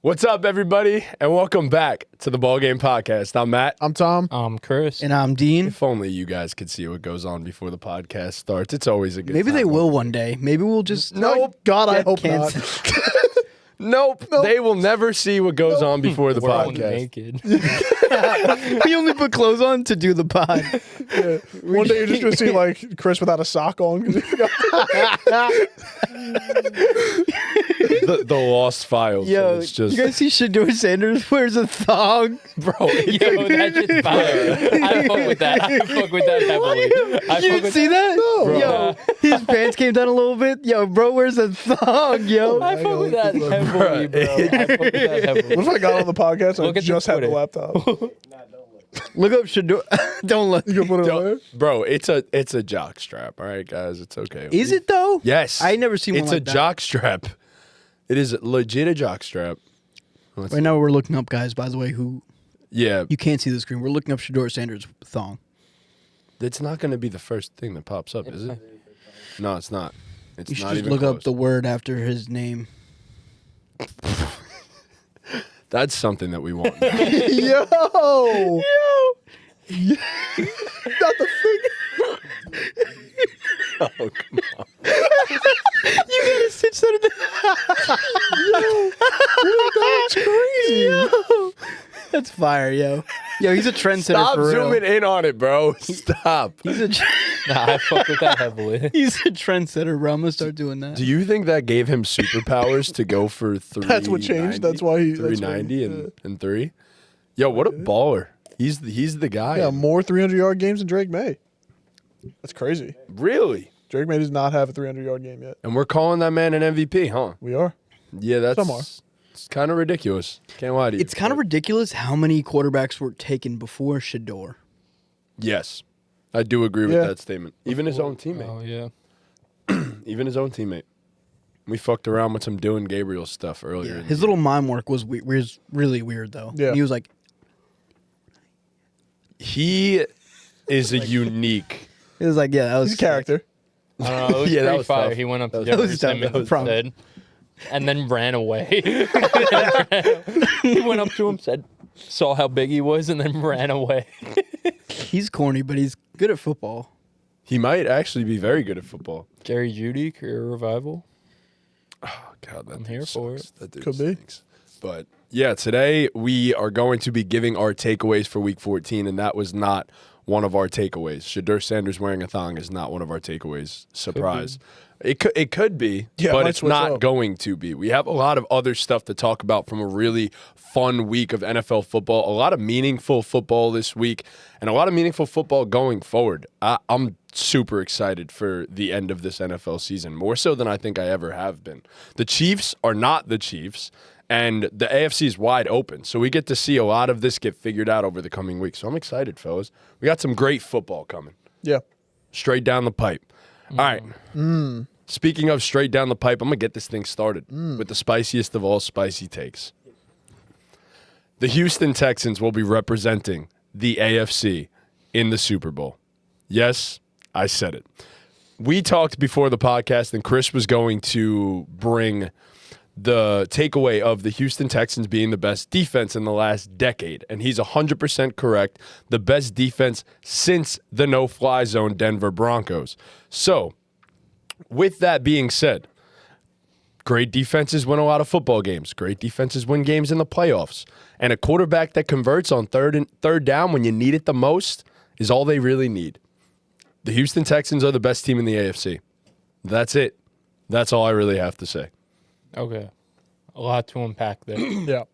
What's up, everybody, and welcome back to the BallGame podcast. I'm Matt. I'm Tom. I'm Chris. And I'm Dean. If only you guys could see what goes on before the podcast starts. It's always a good Maybe time. they will one day. Maybe we'll just... Nope. God, I get hope canceled. not. Nope. They will never see what goes on before the We're all podcast. naked. We only put clothes on to do the pod. Yeah. One day you're just gonna see like Chris without a sock on. The lost files. Yo, it's just, you guys see Shador Sanders wears a thong? bro. Yo, that's just fire. I fuck with that. I fuck with that heavily. You didn't see that? No. Yo, his pants came down a little bit. Yo, bro wears a thong, yo. I fuck with that heavily, bro. I fuck with that heavily. What if I got on the podcast and Look I at the just had the Twitter. laptop? Look up Shador. Don't look. You can put it on there? Bro, it's a jock strap. All right, guys, it's okay. Is it though? Yes. I ain't never seen one It's like a that. jock strap. It is legit a jock strap. Right now we're looking up guys, by the way, who... Yeah, You can't see the screen. We're looking up Shador Sanders' thong. it's not going to be the first thing that pops up, is it? No, it's not. It's You should not just even look close. up the word after his name. That's something that we want. Yo! Not the finger. Oh, come on. You gotta stitch that That's crazy. Yo. That's fire, yo. Yo, he's a trendsetter Stop for real. zooming in on it, bro. Stop. He's a Nah, I fuck with that heavily. he's a trendsetter, bro. I'm gonna start doing that. Do you think that gave him superpowers to go for 390? That's what changed. That's why he. that's why he- 390 and 3? Yo, what a baller. He's the guy. Yeah, more 300-yard games than Drake May. That's crazy. Really? Drake May does not have a 300-yard game yet. And we're calling that man an MVP, huh? We are. Yeah, that's Some are. It's kind of ridiculous. Can't lie to you. It's kind of ridiculous how many quarterbacks were taken before Shador. Yes. I do agree with Yeah. that statement. Even his own teammate. Oh, yeah. Even his own teammate. We fucked around with some doing Gabriel stuff earlier. Yeah. in the His year. little mime work was really weird though. Yeah. He was like, He is a unique. it was like, yeah, that was He's a character. I don't know. It was Yeah, that pretty was fire. tough. He went up to That Jeffrey was tough. Simmons That was tough. instead, and then ran away. He went up to him, saw how big he was, and then ran away. He's corny, but he's good at football. He might actually be very good at football. Jerry Jeudy, career revival. Oh, God, that I'm dude here for sucks. That dude Could be. stinks. But yeah, today we are going to be giving our takeaways for Week 14, and that was not one of our takeaways. Shador Sanders wearing a thong is not one of our takeaways. Surprise. It could be, Yeah, it but might it's switch not up. going to be. We have a lot of other stuff to talk about from a really fun week of NFL football. A lot of meaningful football this week, and a lot of meaningful football going forward. I'm super excited for the end of this NFL season, more so than I think I ever have been. The Chiefs are not the Chiefs, and the AFC is wide open. So we get to see a lot of this get figured out over the coming weeks. So I'm excited, fellas. We got some great football coming. Yeah. Straight down the pipe. All right. Speaking of straight down the pipe, I'm going to get this thing started with the spiciest of all spicy takes. The Houston Texans will be representing the AFC in the Super Bowl. Yes, I said it. We talked before the podcast, and Chris was going to bring the takeaway of the Houston Texans being the best defense in the last decade. And he's 100% correct. The best defense since the no-fly zone Denver Broncos. So, with that being said, great defenses win a lot of football games. Great defenses win games in the playoffs. And a quarterback that converts on third down when you need it the most is all they really need. The Houston Texans are the best team in the AFC. That's it. That's all I really have to say. Okay. A lot to unpack there. Yeah.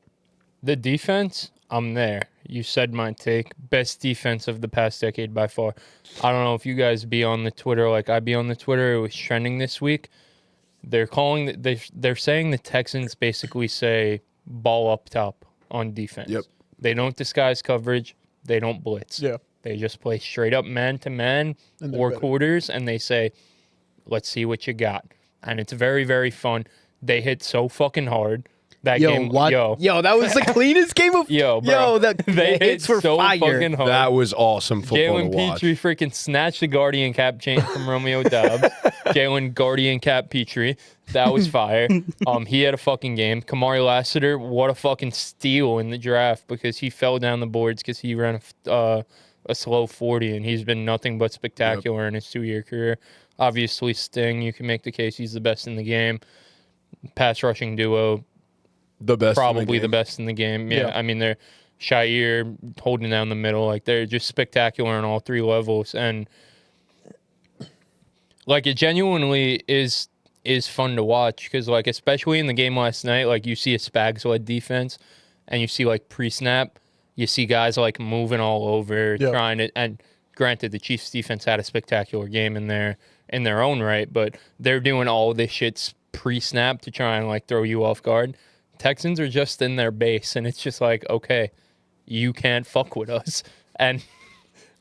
The defense, I'm there. You said my take. Best defense of the past decade by far. I don't know if you guys be on the Twitter like I be on the Twitter. It was trending this week. They're saying the Texans basically say ball up top on defense. Yep. They don't disguise coverage. They don't blitz. Yeah. They just play straight up man to man And they're or better. quarters, and they say, let's see what you got. And it's very, very fun. They hit so fucking hard. That Yo, game, what? Yo, that was the cleanest game of. Yo, bro. Yo, that they hit hits were so fire. fucking hard. That was awesome football Jalen to watch. Petrie freaking snatched the Guardian Cap chain from Romeo Dobbs. Jalen Guardian Cap Petrie. That was fire. He had a fucking game. Kamari Lassiter, what a fucking steal in the draft because he fell down the boards because he ran a slow 40, and he's been nothing but spectacular in his 2-year career. Obviously, Sting, you can make the case he's the best in the game. Pass rushing duo, The best. probably the best in the game. Yeah. I mean, they're Shire holding down the middle. Like, they're just spectacular on all three levels. And, like, it genuinely is fun to watch because, like, especially in the game last night, like, you see a Spags-led defense and you see, like, pre-snap, you see guys, like, moving all over, trying to – and granted, the Chiefs' defense had a spectacular game in their own right, but they're doing all this shit pre-snap to try and, like, throw you off guard. Texans are just in their base, and it's just like, okay, you can't fuck with us. And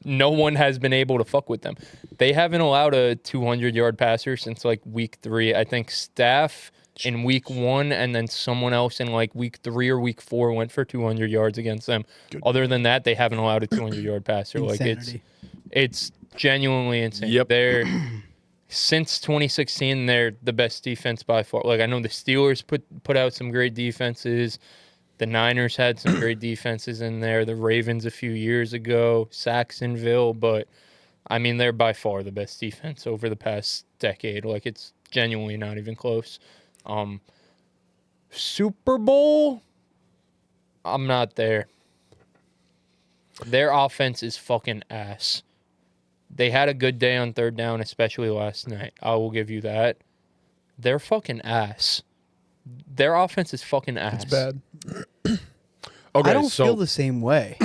no one has been able to fuck with them. They haven't allowed a 200-yard passer since, like, week 3. I think Staff in week 1 and then someone else in, like, week 3 or week 4 went for 200 yards against them. Good. Other than that, they haven't allowed a 200-yard passer. Insanity. Like, it's genuinely insane. Yep. They're... Since 2016, they're the best defense by far. Like, I know the Steelers put out some great defenses. The Niners had some great defenses in there. The Ravens a few years ago. Saxonville. But, I mean, they're by far the best defense over the past decade. Like, it's genuinely not even close. Super Bowl? I'm not there. Their offense is fucking ass. They had a good day on third down, especially last night. I will give you that. They're fucking ass. Their offense is fucking ass. It's bad. Okay, I don't so feel the same way.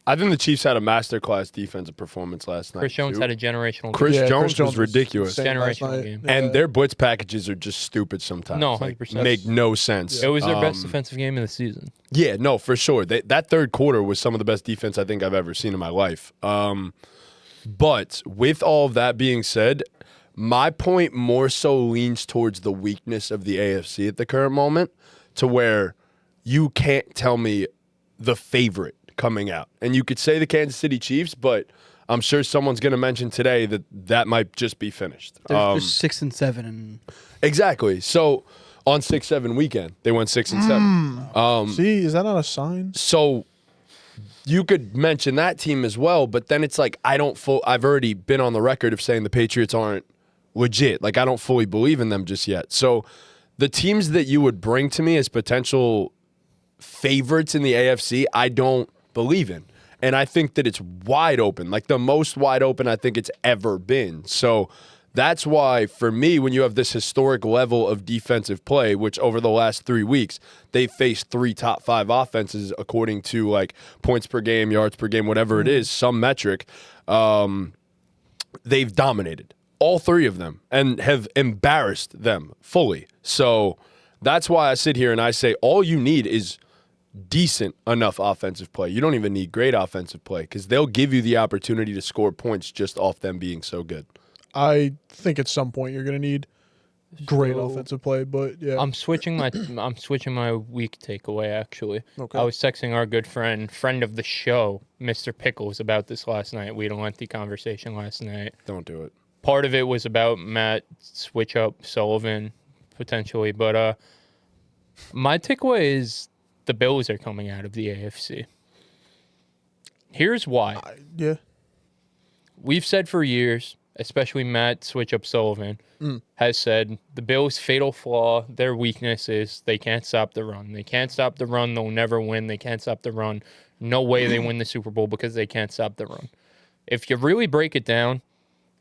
I think the Chiefs had a masterclass defensive performance last night. Chris Jones too. had a generational Chris game. Jones was ridiculous. insane last Generational night. game. And their blitz packages are just stupid sometimes. No, Like, 100%. make no sense. It was their best defensive game of the season. Yeah, no, for sure. That third quarter was some of the best defense I think I've ever seen in my life. But with all of that being said, my point more so leans towards the weakness of the AFC at the current moment, to where you can't tell me the favorite coming out. And you could say the Kansas City Chiefs, but I'm sure someone's going to mention today that might just be finished. They're 6 and 7, and Exactly. So on 6-7 weekend, they went 6 and 7. See, is that not a sign? So you could mention that team as well, but then it's like I've already been on the record of saying the Patriots aren't legit. Like, I don't fully believe in them just yet. So the teams that you would bring to me as potential favorites in the AFC, I don't believe in. And I think that it's wide open, like the most wide open I think it's ever been. So that's why, for me, when you have this historic level of defensive play, which over the last 3 weeks, they faced 3 top 5 offenses according to, like, points per game, yards per game, whatever it is, some metric, they've dominated all 3 of them and have embarrassed them fully. So that's why I sit here and I say all you need is decent enough offensive play. You don't even need great offensive play because they'll give you the opportunity to score points just off them being so good. I think at some point you're going to need great offensive play, but yeah. I'm switching my week takeaway, actually. Okay. I was texting our good friend of the show, Mr. Pickles, about this last night. We had a lengthy conversation last night. Don't do it. Part of it was about Matt switch up Sullivan, potentially. But my takeaway is the Bills are coming out of the AFC. Here's why. Yeah. We've said for years, especially Matt switch up Sullivan, has said the Bills' fatal flaw, their weakness is they can't stop the run. They can't stop the run. They'll never win. They can't stop the run. No way they win the Super Bowl because they can't stop the run. If you really break it down,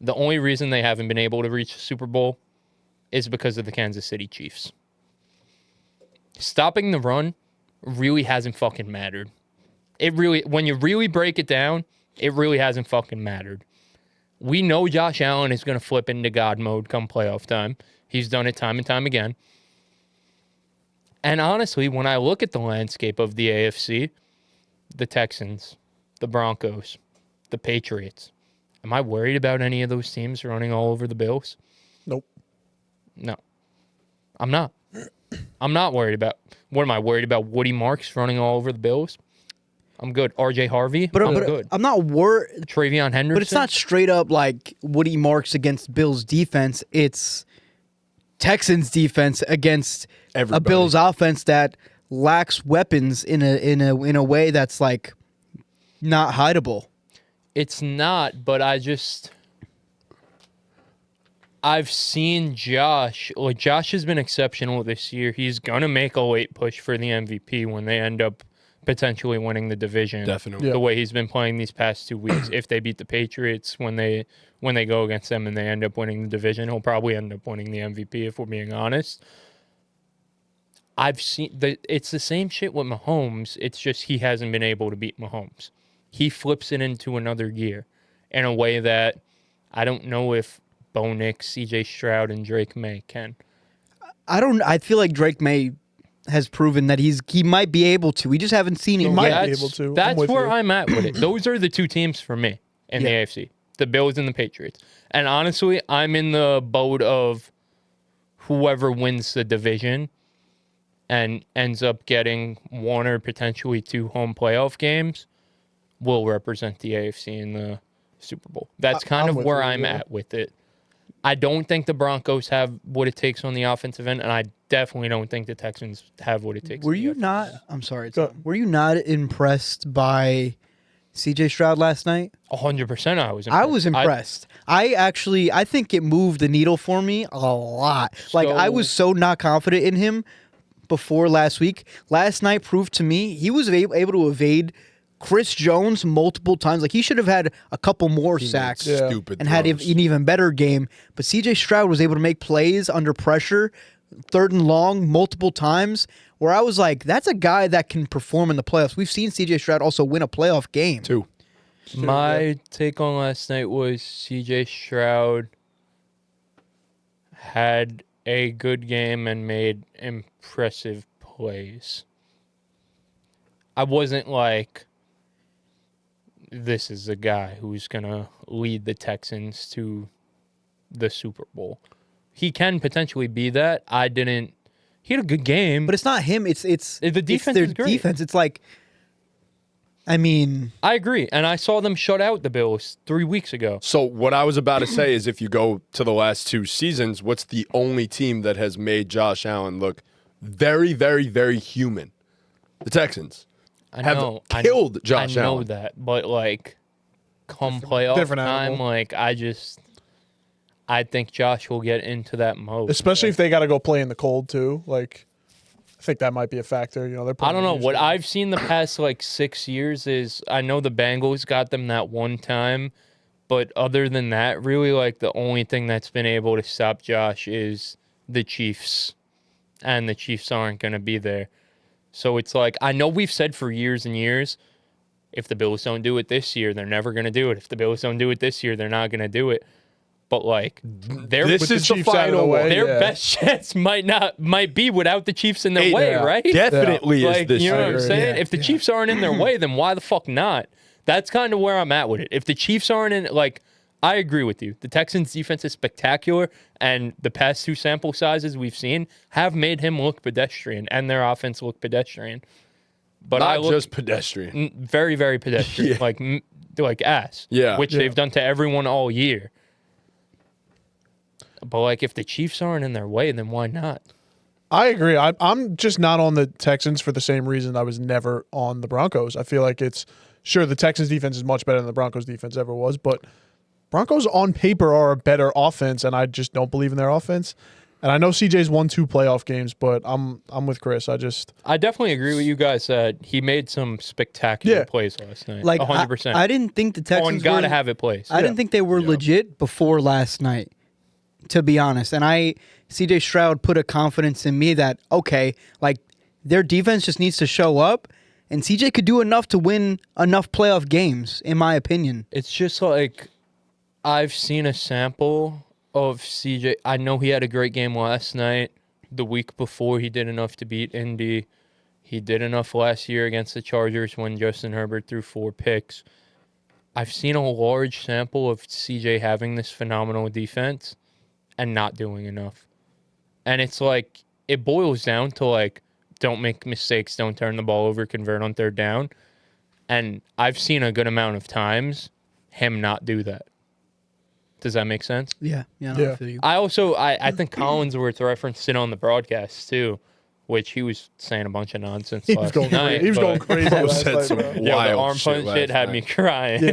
the only reason they haven't been able to reach the Super Bowl is because of the Kansas City Chiefs. Stopping the run really hasn't fucking mattered. When you really break it down, it really hasn't fucking mattered. We know Josh Allen is going to flip into God mode come playoff time. He's done it time and time again. And honestly, when I look at the landscape of the AFC, the Texans, the Broncos, the Patriots, am I worried about any of those teams running all over the Bills? Nope. No. I'm not. I'm not worried about. What am I worried about? Woody Marks running all over the Bills? I'm good. RJ Harvey? I'm good. I'm not worried. Travion Henderson? But it's not straight up like Woody Marks against Bills defense. It's Texans defense against a Bills offense that lacks weapons in a way that's like not hideable. It's not, but I've seen Josh. Like, Josh has been exceptional this year. He's gonna make a late push for the MVP when they end up potentially winning the division. Definitely. Yeah. The way he's been playing these past 2 weeks. If they beat the Patriots when they go against them and they end up winning the division, he'll probably end up winning the MVP if we're being honest. I've seen it's the same shit with Mahomes. It's just he hasn't been able to beat Mahomes. He flips it into another gear in a way that I don't know if Bo Nix, CJ Stroud, and Drake May can. I feel like Drake May has proven that he might be able to. We just haven't seen him might yet. be able to. That's where I'm at with it. Those are the two teams for me in the AFC. The Bills and the Patriots. And honestly, I'm in the boat of whoever wins the division and ends up getting one or potentially two home playoff games will represent the AFC in the Super Bowl. That's kind of where I'm at with it. I don't think the Broncos have what it takes on the offensive end, and I definitely don't think the Texans have what it takes. Were you not? I'm sorry. Were you not impressed by CJ Stroud last night? 100%. I was impressed. I was impressed. I think it moved the needle for me a lot. Like, I was so not confident in him before last week. Last night proved to me he was able to evade Chris Jones multiple times. Like, he should have had a couple more sacks and had an even better game. But CJ Stroud was able to make plays under pressure, 3rd and long, multiple times, where I was like, that's a guy that can perform in the playoffs. We've seen CJ Stroud also win a playoff game. Two. My take on last night was CJ Stroud had a good game and made impressive plays. I wasn't like, this is a guy who's going to lead the Texans to the Super Bowl. He can potentially be that. He had a good game. But it's not him. It's the defense their is great. defense. It's like, I mean, I agree. And I saw them shut out the Bills 3 weeks ago. So what I was about to say is if you go to the last 2 seasons, what's the only team that has made Josh Allen look very, very, very human? The Texans. Have killed Josh Allen. I know that, but like, come playoff time, like, I think Josh will get into that mode. Especially if they got to go play in the cold too. Like, I think that might be a factor. You know, they're. I don't know. What I've seen the past like 6 years is I know the Bengals got them that one time, but other than that, really, like, the only thing that's been able to stop Josh is the Chiefs, and the Chiefs aren't going to be there. So it's like, I know we've said for years and years, if the Bills don't do it this year, they're never going to do it. If the Bills don't do it this year, they're not going to do it. But like, this is the final way. Their best chance might be without the Chiefs in their way, right? Definitely like, is this you know year. what I'm saying? If the Chiefs aren't in their way, then why the fuck not? That's kind of where I'm at with it. If the Chiefs aren't in, like, I agree with you. The Texans' defense is spectacular, and the past 2 sample sizes we've seen have made him look pedestrian, and their offense look pedestrian. But not just pedestrian. Very, very pedestrian. Like ass. Yeah. Which they've done to everyone all year. But, like, if the Chiefs aren't in their way, then why not? I agree. I'm just not on the Texans for the same reason I was never on the Broncos. I feel like sure, the Texans defense is much better than the Broncos defense ever was, but Broncos on paper are a better offense, and I just don't believe in their offense. And I know CJ's won 2 playoff games, but I'm with Chris. I definitely agree with you guys that he made some spectacular plays last night. Like, 100%. I didn't think the Texans gotta have it plays. I didn't think they were legit before last night, to be honest. And CJ Stroud put a confidence in me that, okay, like, their defense just needs to show up, and CJ could do enough to win enough playoff games, in my opinion. It's just like, I've seen a sample of CJ. I know he had a great game last night. The week before, he did enough to beat Indy. He did enough last year against the Chargers when Justin Herbert threw 4 picks. I've seen a large sample of CJ having this phenomenal defense and not doing enough. And it's like, it boils down to, like, don't make mistakes, don't turn the ball over, convert on third down. And I've seen a good amount of times him not do that. Does that make sense? Yeah. No, Yeah. I feel you. I think Collinsworth referenced it on the broadcast, too, which he was saying a bunch of nonsense He was last going night. crazy. He was going but- crazy Bro last said night, some bro. Yo, the wild arm punch last shit had night. me crying. Yeah.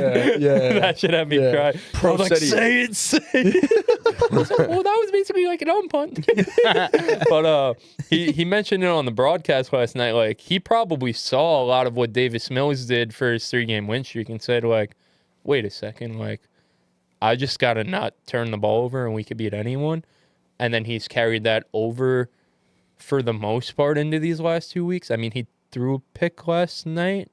That shit had me Yeah. crying. Pro I was like, said he- say it. I was like, well, that was basically like an arm punch. But he mentioned it on the broadcast last night. Like, he probably saw a lot of what Davis Mills did for his 3-game win streak and said, like, wait a second, like, I just got to not turn the ball over and we could beat anyone. And then he's carried that over for the most part into these last 2 weeks. I mean, he threw a pick last night.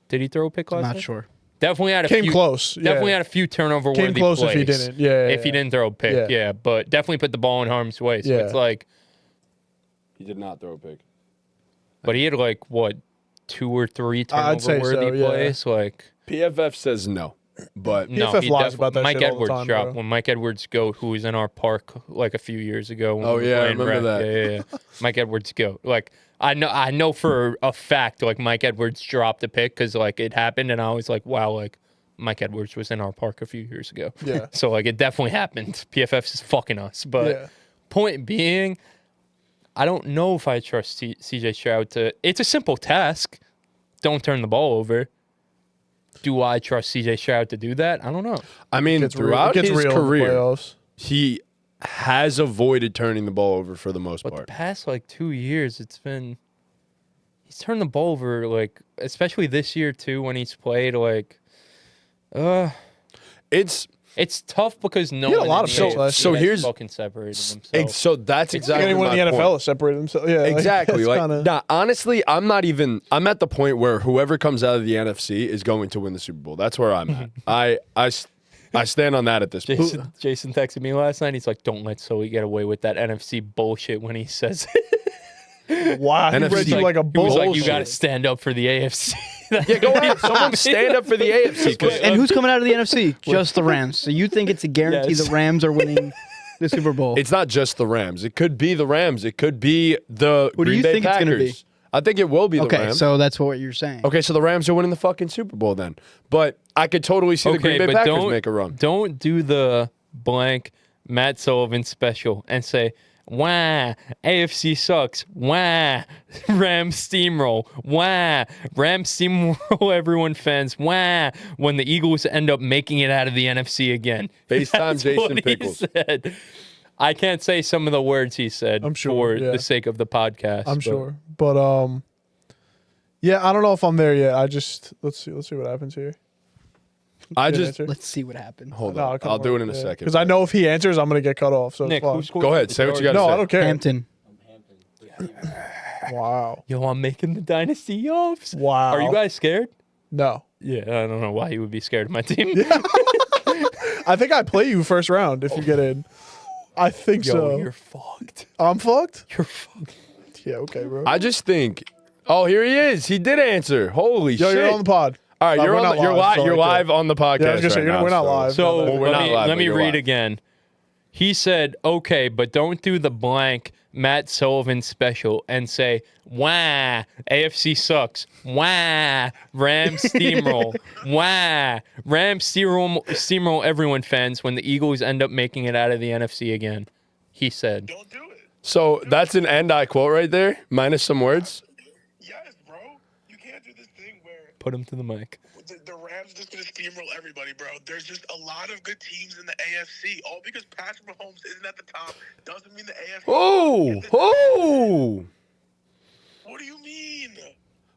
Did he throw a pick last I'm not night? sure. Definitely had a Came few. close. Definitely Yeah. had a few turnover Came worthy close plays. if he didn't. Yeah. If he didn't throw a pick, Yeah. yeah. But definitely put the ball in harm's way. So Yeah. it's like, He did not throw a pick. but he had like what, 2 or 3 I'd say turnover worthy so, yeah. plays. Like, PFF says no, but no, PFF he lies about that Mike shit all the Edwards time, dropped bro. when Mike Edwards goat, who was in our park like a few years ago. When Oh, we were yeah, I playing remember rec. that. Yeah. Mike Edwards goat. Like, I know for a fact like Mike Edwards dropped a pick because like it happened, and I was like, wow, like Mike Edwards was in our park a few years ago. Yeah. So like it definitely happened. PFF is fucking us. But Yeah. point being, I don't know if I trust CJ Stroud to. It's a simple task. Don't turn the ball over. Do I trust CJ Stroud to do that? I don't know. I mean, It throughout gets his real in the career, playoffs. he has avoided turning the ball over for the most But the part. past like 2 years, he's turned the ball over, like especially this year too when he's played. Like, It's it's tough because no He had a one lot in of the picks AFC last year. So has here's- fucking separated himself. so that's exactly Anyone in my the NFL point. has separated himself. Yeah. like, Exactly. that's Like, kinda- nah, honestly, I'm at the point where whoever comes out of the NFC is going to win the Super Bowl. That's where I'm at. I stand on that at this point. Jason texted me last night. He's like, "Don't let Sully get away with that NFC bullshit." When he says it. Wow. He NFC read you like a He was bull. like, "You Bullshit. got to stand up for the AFC." Yeah, go ahead. Someone stand up for the AFC. 'cause And who's coming out of the NFC? Just the Rams. So you think it's a guarantee Yes. the Rams are winning the Super Bowl? it's not just the Rams. It could be the Rams. It could be the Who do Green you Bay think it's Packers. gonna be? I think it will be the Okay, Rams. so that's what you're saying. Okay, so the Rams are winning the fucking Super Bowl then. But I could totally see the Green Bay Packers make a run. Don't do the blank Matt Sullivan special and say, "Wah, AFC sucks. Wah, Rams steamroll. Wah, Rams steamroll everyone fans. Wah, when the Eagles end up making it out of the NFC again." FaceTime That's Jason what he Pickles. said. I can't say some of the words he said I'm sure, for yeah. the sake of the podcast. I'm but- sure. But yeah, I don't know if I'm there yet. Let's see what happens here. I Good just answer. Let's see what happens. hold No, on. come I'll do on, it in a second. Because I know if he answers, I'm gonna get cut off. So Nick, it's fine. who's Go ahead, say what you got. No, I don't care. Hampton. Wow. Yo, I'm making the dynasty offs. Wow. Are you guys scared? No. Yeah, I don't know why you would be scared of my team. I think I play you first round if you get in. I think Yo, so. you're fucked. I'm fucked. You're fucked. Yeah. Okay, bro. I just think. Oh, here he is. He did answer. Holy Yo, shit! you're on the pod. All right, we're not you're live, live. so You're I live on the podcast. Yeah, I was gonna say, right now, we're not live. So Well, we're not live, let but me you're read live. again. He said, "Okay, but don't do the blank Matt Sullivan special and say, wah, AFC sucks. Wah, Rams steamroll. Wah, Rams steamroll everyone fans when the Eagles end up making it out of the NFC again." He said. Don't do it. So that's an end I quote right there, minus some words. Yes, bro. You can't do this thing where Put him to the mic. the Rams are just going to steamroll everybody, bro. There's just a lot of good teams in the AFC. All because Patrick Mahomes isn't at the top doesn't mean the AFC. Oh. What do you mean?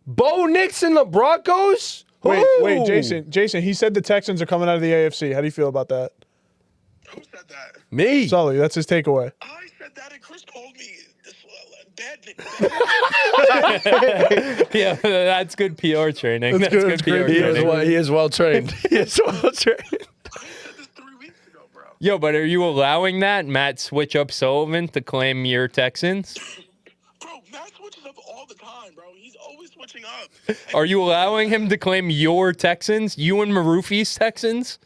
Bo Nix and the Broncos. Wait, Ooh. Jason. He said the Texans are coming out of the AFC. How do you feel about that? Who said that? Me. Sully, that's his takeaway. I said that, and Chris told me this bad. Yeah, that's good PR training. That's That's good, good, it's PR great. training. He is well trained. He is well trained. I said this 3 weeks ago, bro. Yo, but are you allowing that Matt switch up Sullivan to claim your Texans? Bro, Matt switches up all the time, bro. He's always switching up. Are you allowing him to claim your Texans? You and Marufi's Texans?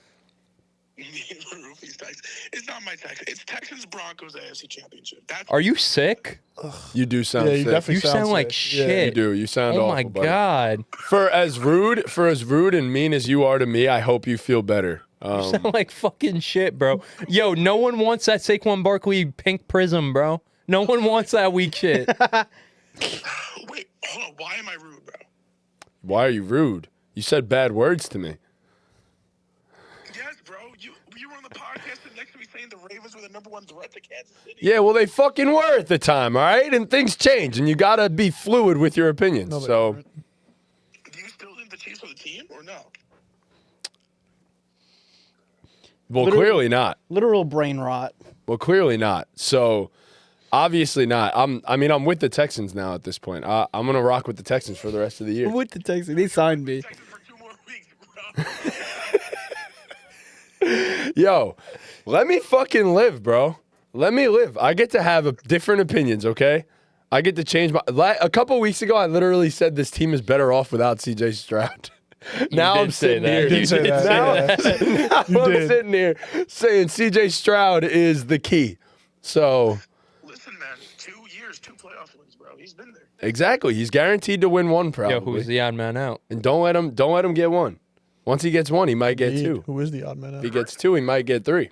Me and Rufy's text. It's not my text. It's Texans Broncos AFC Championship. Are you sick? You do sound Yeah, you sick. definitely You sound sick. like Yeah. shit. You do. You sound Oh awful, my buddy. god. For as rude and mean as you are to me, I hope you feel better. You sound like fucking shit, bro. Yo, no one wants that Saquon Barkley pink prism, bro. No one wants that weak shit. Wait, hold on. Why am I rude, bro? Why are you rude? You said bad words to me. Yes, bro. You were on the podcast and next to me saying the Ravens were the #1 threat to Kansas City. Yeah, well, they fucking were at the time, all right? And things change, and you got to be fluid with your opinions. No, So, Do you still think the Chiefs are the team or no? well, clearly not. Literal brain rot. Well, clearly not. So, obviously not. I'm with the Texans now at this point. I'm going to rock with the Texans for the rest of the year. With the Texans, they signed me. Texans for 2 more weeks, bro. Yo, let me fucking live, bro. Let me live. I get to have different opinions, okay? I get to change my. A couple weeks ago, I literally said this team is better off without CJ Stroud. Now did I'm say sitting that. here. You did say that. Now, Yeah. now I'm did. sitting here saying CJ Stroud is the key. So Listen, man. 2 years, 2 playoff wins, bro. He's been there. exactly, he's guaranteed to win one probably. Yo, who's the odd man out? And don't let him get one. Once he gets one, he might get Indeed. two. Who is the odd man out? If he gets two, he might get three.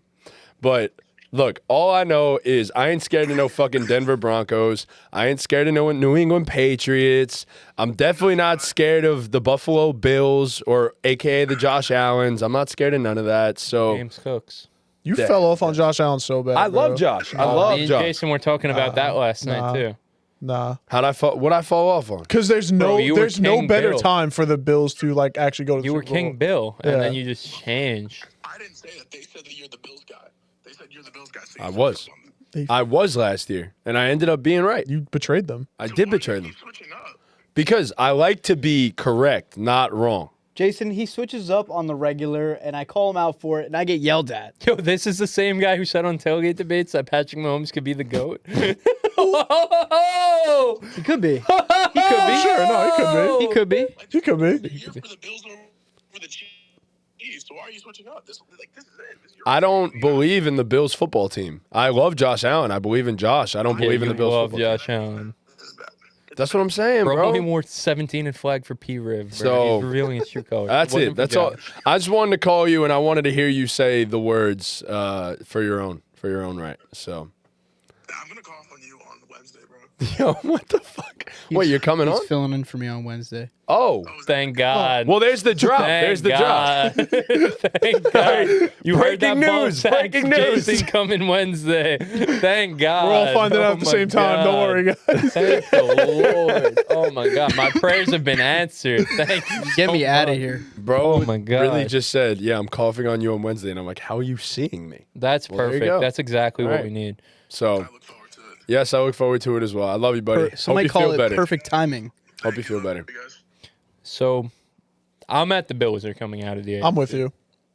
But look, all I know is I ain't scared of no fucking Denver Broncos. I ain't scared of no New England Patriots. I'm definitely not scared of the Buffalo Bills or AKA the Josh Allens. I'm not scared of none of that. So James Cooks. You Yeah. fell off on Josh Allen so bad. I bro. love Josh. I Me love and Josh. Jason were talking about that last night too. Nah, What'd I fall off on? because there's Bro, no you were there's no King better Bill. time for the Bills to like actually go to the You were Super Bowl. King Bill, and Yeah. then you just changed. I didn't say that. They said that you're the Bills guy. They said you're the Bills guy. So I you was. switched up on them. I was last year, and I ended up being right. You betrayed them. I So did why do you betray them keep switching up? because I like to be correct, not wrong. Jason, he switches up on the regular, and I call him out for it, and I get yelled at. Yo, this is the same guy who said on tailgate debates that Patrick Mahomes could be the GOAT. Oh! He could be. He could be. Sure, no, he could be. He could be. He could be. You're for the Bills over the Chiefs. So why are you switching up? This is it. This is your I don't believe in the Bills football team. I love Josh Allen. I believe in Josh. I don't believe in the Bills love football team. Josh Allen. This is bad. That's what I'm saying, Bro, bro. he wore 17 and flag for P-Riv, bro. So- He's revealing his true colors. That's wasn't it. for That's all. Josh. I just wanted to call you, and I wanted to hear you say the words for your own right. So, I'm gonna call on you on Wednesday, bro. yo, what the fuck? Wait, you're coming He's on? filling in for me on Wednesday. Oh, Thank God. well, there's the drop. Thank There's the drop. God. Thank God. You heard that Breaking news, ball sack, breaking news. Jason coming Wednesday. Thank God. We're all finding out at the my same time. Don't God. worry, guys. Thank the Lord. Oh my God. My prayers have been answered. Thank you. Get so me out of much. here. Bro, Oh my God. really just said, yeah, I'm coughing on you on Wednesday, and I'm like, how are you seeing me? That's Well, there you perfect. go. That's exactly All what right. we need. So, I look forward to it. yes, I look forward to it as well. I love you, buddy. Some Hope might you call feel it better. perfect timing. Hope you feel better. You guys. So I'm at the Bills are coming out of the I'm AFC. with you.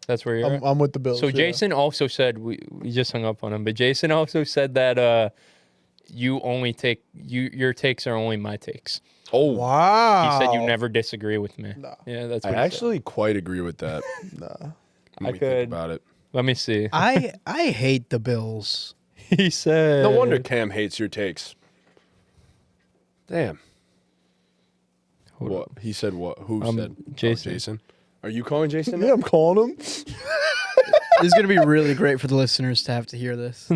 That's where you're at? I'm with the Bills. So yeah. Jason also said we just hung up on him, but Jason also said that you only take your takes are only my takes. Oh, Wow. He said you never disagree with me. No. Yeah, that's I what he said. actually quite agree with that. Nah. When I we think could- about it. Let me see. I hate the Bills. He said No wonder Cam hates your takes. Damn. What? He said what? Who said? Jason. Oh, Jason. Are you calling Jason? Yeah, I'm calling him. This is gonna be really great for the listeners to have to hear this.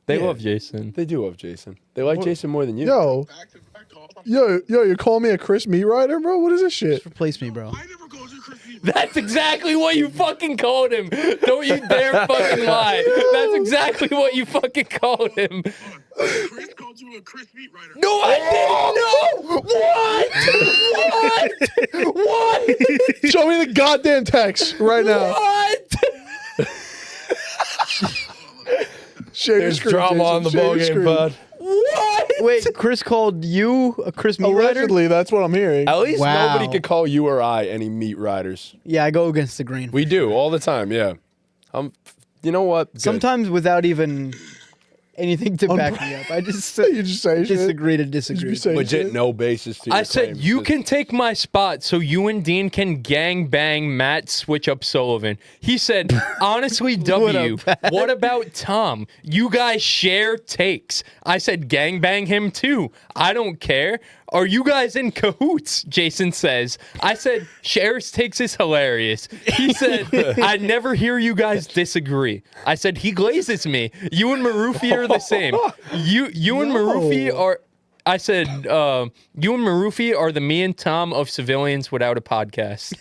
They Yeah. love Jason. They do love Jason. They like Jason more than you. Yo, Back to back calls. you calling me a Chris Meat Rider, bro? What is this shit? Just replace me, bro. I never called you Chris Meat. That's exactly what you fucking called him. Don't you dare fucking lie. That's exactly what you fucking called him. Chris called you a Chris Meat Rider. No, I didn't. No. What? What? Show me the goddamn text right now. What? Share your There's screen, drama Jason. on the Share your ballgame, screen. bud. What? Wait, Chris called you a Chris Meat Rider? Allegedly, that's what I'm hearing. At least Wow. nobody could call you or I any meat riders. Yeah, I go against the grain. We do all the time. Yeah. You know what? Good. Sometimes without even anything to back me up. I just You just say shit. disagree to You disagree. just be saying Legit, shit. no basis to your I said claim. you Just- can take my spot so you and Dean can gang bang Matt switch up Sullivan. He said, honestly, W, what about Tom? You guys share takes. I said gang bang him too. I don't care. Are you guys in cahoots? Jason says. I said, shares takes is hilarious. He said, I never hear you guys disagree. I said, he glazes me. You and Marufi are the same. You and Marufi are... I said, you and Marufi are the me and Tom of civilians without a podcast.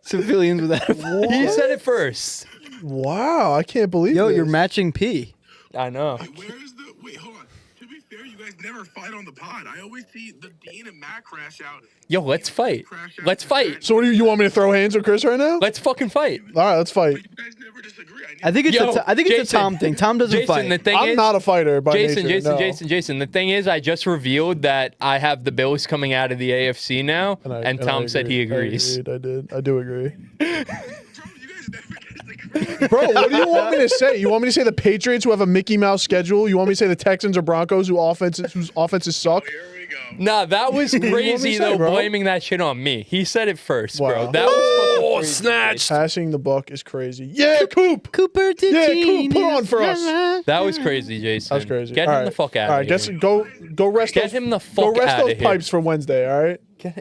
Civilians without a He said it first. Wow, I can't believe Yo, this. you're matching P. I know. Where's the wait? Hold on. To be fair, you guys never fight on the pod. I always see the Dean and Matt crash out. Yo, let's fight. Let's fight. So what do you want me to throw hands with Chris right now? Let's fucking fight. All right, let's fight. You guys never disagree. I think it's Yo, it's a Jason, Tom thing. Tom doesn't Jason, fight. the thing I'm is, not a fighter by Jason, nature. no. Jason. The thing is, I just revealed that I have the Bills coming out of the AFC now, and Tom I said he agreed. agrees. I did. I do agree. Bro, you guys never disagree. Bro, what do you want me to say? You want me to say the Patriots who have a Mickey Mouse schedule? You want me to say the Texans or Broncos whose offenses suck? Here we go. Nah, that was want me to crazy say, though, bro? blaming that shit on me. He said it first, Wow. bro. That was fucking crazy. snatched. Passing the buck is crazy. Yeah, Coop. Cooper to Yeah, Coop, put on for us. That was crazy, Jason. That was crazy. Get All him right. the fuck out All of right, here. guess go rest Get those, him the go fuck rest outta those here. pipes for Wednesday, all right?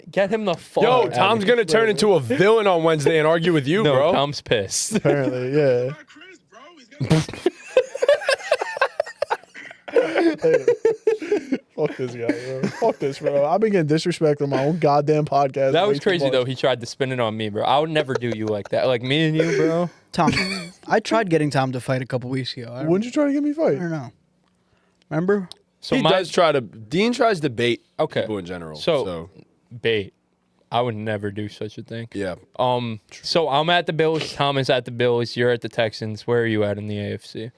Get him the fuck Yo, out Tom's of here. gonna turn into a villain on Wednesday and argue with you, No, bro. Tom's pissed. Apparently, yeah. Not Chris, bro. He's gonna Fuck this guy, bro. Fuck this, bro. I've been getting disrespected on my own goddamn podcast. That way was too crazy much. though. He tried to spin it on me, bro. I would never do you like that. Like me and you, bro. Tom. I tried getting Tom to fight a couple weeks ago. Wouldn't you try to get me a fight? I don't know. Remember? So He does try to. Dean tries to bait Okay. people in general. So- bait. I would never do such a thing. yeah. So I'm at the Bills. Tom is at the Bills. You're at the Texans. Where are you at in the AFC?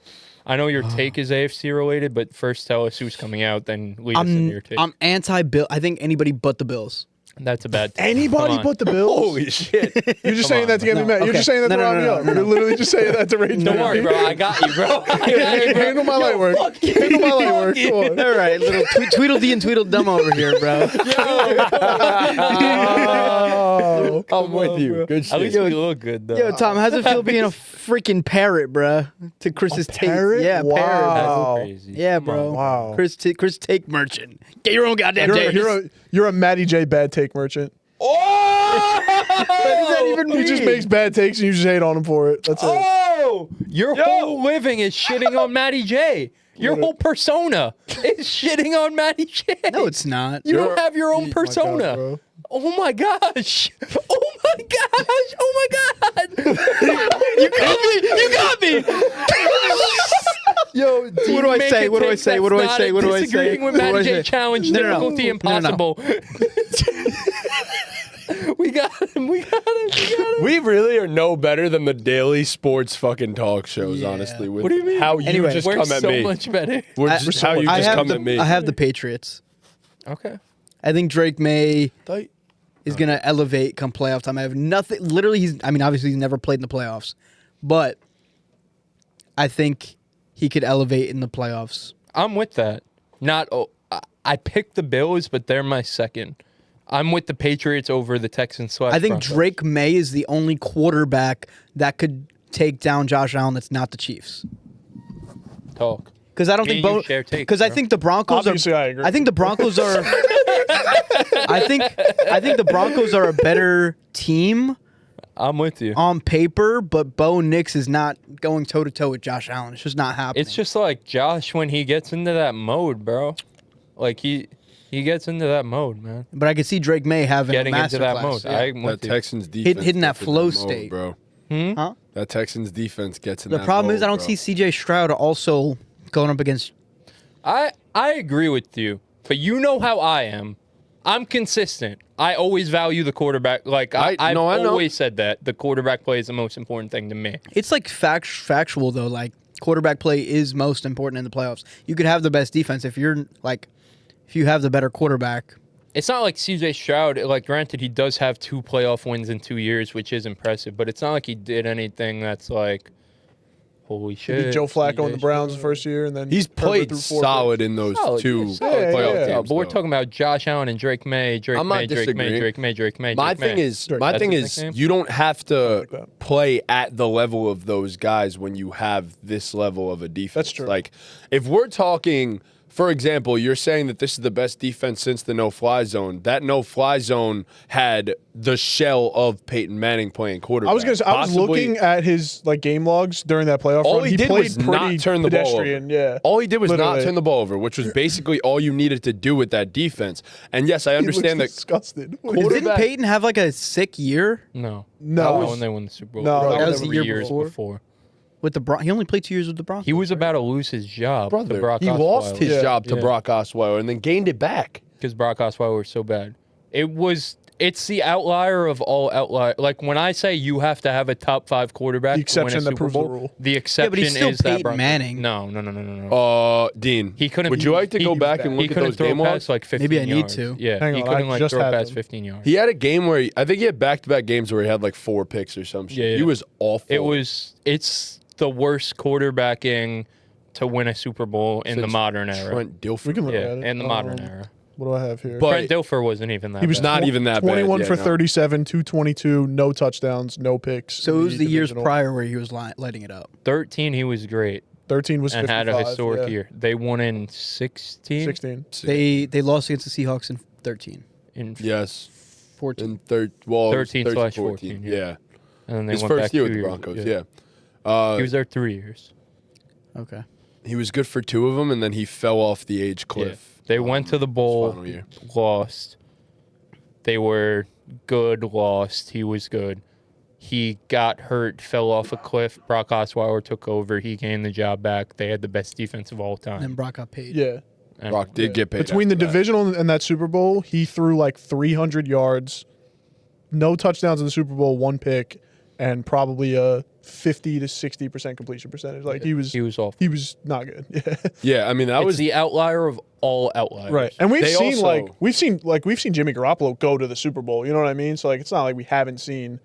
I know your take is AFC related, but first tell us who's coming out, then lead us into your take. I'm anti-Bill. I think anybody but the Bills. That's a bad take. Anybody Come on. but the Bills? Holy shit. You're just Come saying on, that to get me No, mad. You're okay. just saying that to No, round me no, up. no, no. You're literally just saying that to rage Don't me. worry, bro. I got you, bro. I got you, bro. Handle my light work. Handle my light work. Come on. All right, little Tweedledee and Tweedledum over here, bro. Oh, I'm with you. Good At shit. least we look good, though. Yo, Tom, how's it feel being a freaking parrot, bro? To Chris's take. parrot? Yeah, Wow. parrot. That's Wow. crazy. Yeah, Come bro. on. Wow. Chris take merchant. Get your own goddamn take. You're a Matty J bad take merchant. What does that even mean? He just makes bad takes and you just hate on him for it. That's it. Oh, your whole living is shitting on Matty J. Your What a- whole persona is shitting on Matty J. No, it's not. You don't have your own Oh my God, persona. bro. Oh my gosh. Oh my gosh. Oh my God. You got me. You got me. Yo, What do I say? What do I say? What do I say? What do I say? Disagreeing with What do I Matty J say? challenge No, no, no. difficulty No, no. impossible. We got him. We got him. We got him. We really are no better than the daily sports fucking talk shows, Yeah. honestly. With What do you mean? How you Anyway, just We're come at so me. much better. We're I- just how you I just have come the at me. I have the Patriots. Okay. I think Drake May Tight. is gonna elevate come playoff time. I have nothing. Literally, obviously he's never played in the playoffs, but I think he could elevate in the playoffs. I'm with that. I picked the Bills, but they're my second. I'm with the Patriots over the Texans. I think Broncos. Drake May is the only quarterback that could take down Josh Allen. That's not the Chiefs. talk. Because I don't Me think and you both. share takes, Because I bro. think the Broncos Obviously, are. I agree. I think the Broncos are. I think the Broncos are a better team I'm with you. on paper, but Bo Nix is not going toe to toe with Josh Allen. It's just not happening. It's just like Josh when he gets into that mode, bro. Like he gets into that mode, man. But I could see Drake May having Getting a into that masterclass, mode. yeah. I'm That with you. Texans defense hitting that gets in flow mode, state. bro. Huh? That Texans defense gets in The that problem mode, is I don't bro. see CJ Stroud also going up against. I agree with you, but you know how I am. I'm consistent. I always value the quarterback. Like I've I know. always said that the quarterback play is the most important thing to me. It's like factual though. Like quarterback play is most important in the playoffs. You could have the best defense if you have the better quarterback. It's not like CJ Stroud. Like, granted, he does have 2 playoff wins in 2 years, which is impressive. But it's not like he did anything that's like Holy He shit. beat Joe Flacco in the CJ Browns the Stroud. first year, and then He's Herbert played threw 4 solid picks. in those Solid, two yeah, solid. playoff Yeah. games. But we're though. talking about Josh Allen and Drake May. Drake I'm not May, Drake May, disagreeing. Drake May, Drake May. My Drake thing May. is, Drake. my That's thing his is, nickname? you don't have to Something like that. play at the level of those guys when you have this level of a defense. That's true. Like, if we're talking, for example, you're saying that this is the best defense since the no-fly zone. That no-fly zone had the shell of Peyton Manning playing quarterback. I was gonna say, I was looking at his like game logs during that playoff All run. he did played was pretty not turn the ball over. pedestrian, Yeah, All he did was not Literally. turn the ball over, which was basically all you needed to do with that defense. And yes, I He understand looks that disgusted. Didn't quarterback- Peyton have like a sick year No. No. That That was was- when they won the Super Bowl. No, Bro, that was was the year years before. with the He only played 2 years with the Broncos. He was about to lose his job to brother, Brock he lost Osweiler. his Yeah. job to Yeah. Brock Osweiler and then gained it back. Because Brock Osweiler was so bad. It's the outlier of all outlier. Like when I say you have to have a top 5 quarterback, The to win a exception that Super proves the Bowl, rule. The exception but he's still is that Peyton Brock Manning. No. Dean, He couldn't. Would you like to he- go back and he look He at couldn't those throw game past logs? like 15 Maybe I need yards. to. Yeah, Hang he on, couldn't I like just throw had past them. 15 yards. He had a game where I think he had back-to-back games where he had like 4 picks or some shit. Yeah, yeah. He was awful. It's the worst quarterbacking to win a Super Bowl in the Since modern era. Trent We Dilfer. can look Yeah, at it. in the modern era. What do I have here? But- Trent Dilfer wasn't even that. he was bad. not even that bad. 21 Yeah, for no. 37, 222, no touchdowns, no picks. So in it was the years divisional. prior where he was lighting it up. 13. He was great 13 was and 55, had a historic yeah. year. They won in 16. 16. They lost against the Seahawks in 13. In Yes. 14. In 13 13/14, Yeah. yeah. And then they His went first back year 2 with the years. Broncos. Yeah. He was there 3 years. Okay. He was good for 2 of them, and then he fell off the age cliff. They went to the bowl, final year. lost. They were good, lost. He was good. He got hurt, fell off a cliff. Brock Osweiler took over. He gained the job back. They had the best defense of all And then time. Brock got paid. Yeah. And Brock did get paid. Between the after that. divisional and that Super Bowl, he threw like 300 yards, no touchdowns in the Super Bowl, 1 pick, and probably a 50 to 60% completion percentage. Like he was awful. he was not good. Yeah. Yeah, I mean, that It's was the outlier of all outliers. Right. And we've They seen also- we've seen Jimmy Garoppolo go to the Super Bowl. You know what I mean? So like it's not like we haven't seen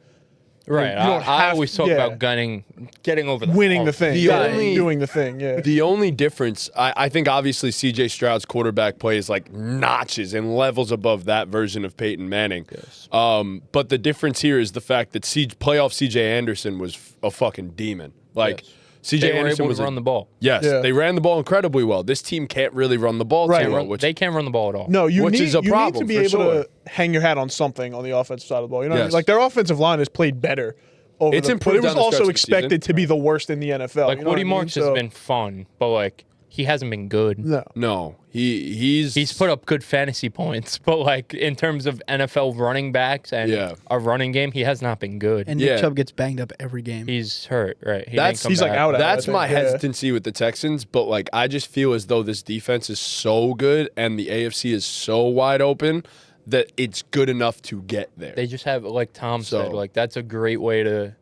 Right. You don't I have- always talk yeah. about getting over the winning hump. the thing. The Yeah, only- doing the thing, yeah. the only difference. I think obviously C.J. Stroud's quarterback play is like notches and levels above that version of Peyton Manning. Yes. But the difference here is the fact that playoff C.J. Anderson was a fucking demon. Like Yes. C.J. They were Anderson able was to run the ball. Yes, Yeah. they ran the ball incredibly well. This team can't really run the ball Right. too well, which They can't run the ball at all. No, you Which need is a you problem, need to be for able sure. to hang your hat on something on the offensive side of the ball. You know what I mean? Yes. Like their offensive line has played better over It's but improved it was down the stretch also of the season. expected to be the worst in the NFL. Like you know Woody what I mean? Marks has So- been fun, but like he hasn't been good. No. no, he's He's put up good fantasy points, but like in terms of NFL running backs and Yeah. a running game, he has not been good. And Yeah. Nick Chubb gets banged up every game. He's hurt, right? He That's- didn't come he's, like, back. out. That's I my think, yeah. hesitancy with the Texans, but like I just feel as though this defense is so good and the AFC is so wide open that it's good enough to get there. They just have, like Tom said, So- like that's a great way to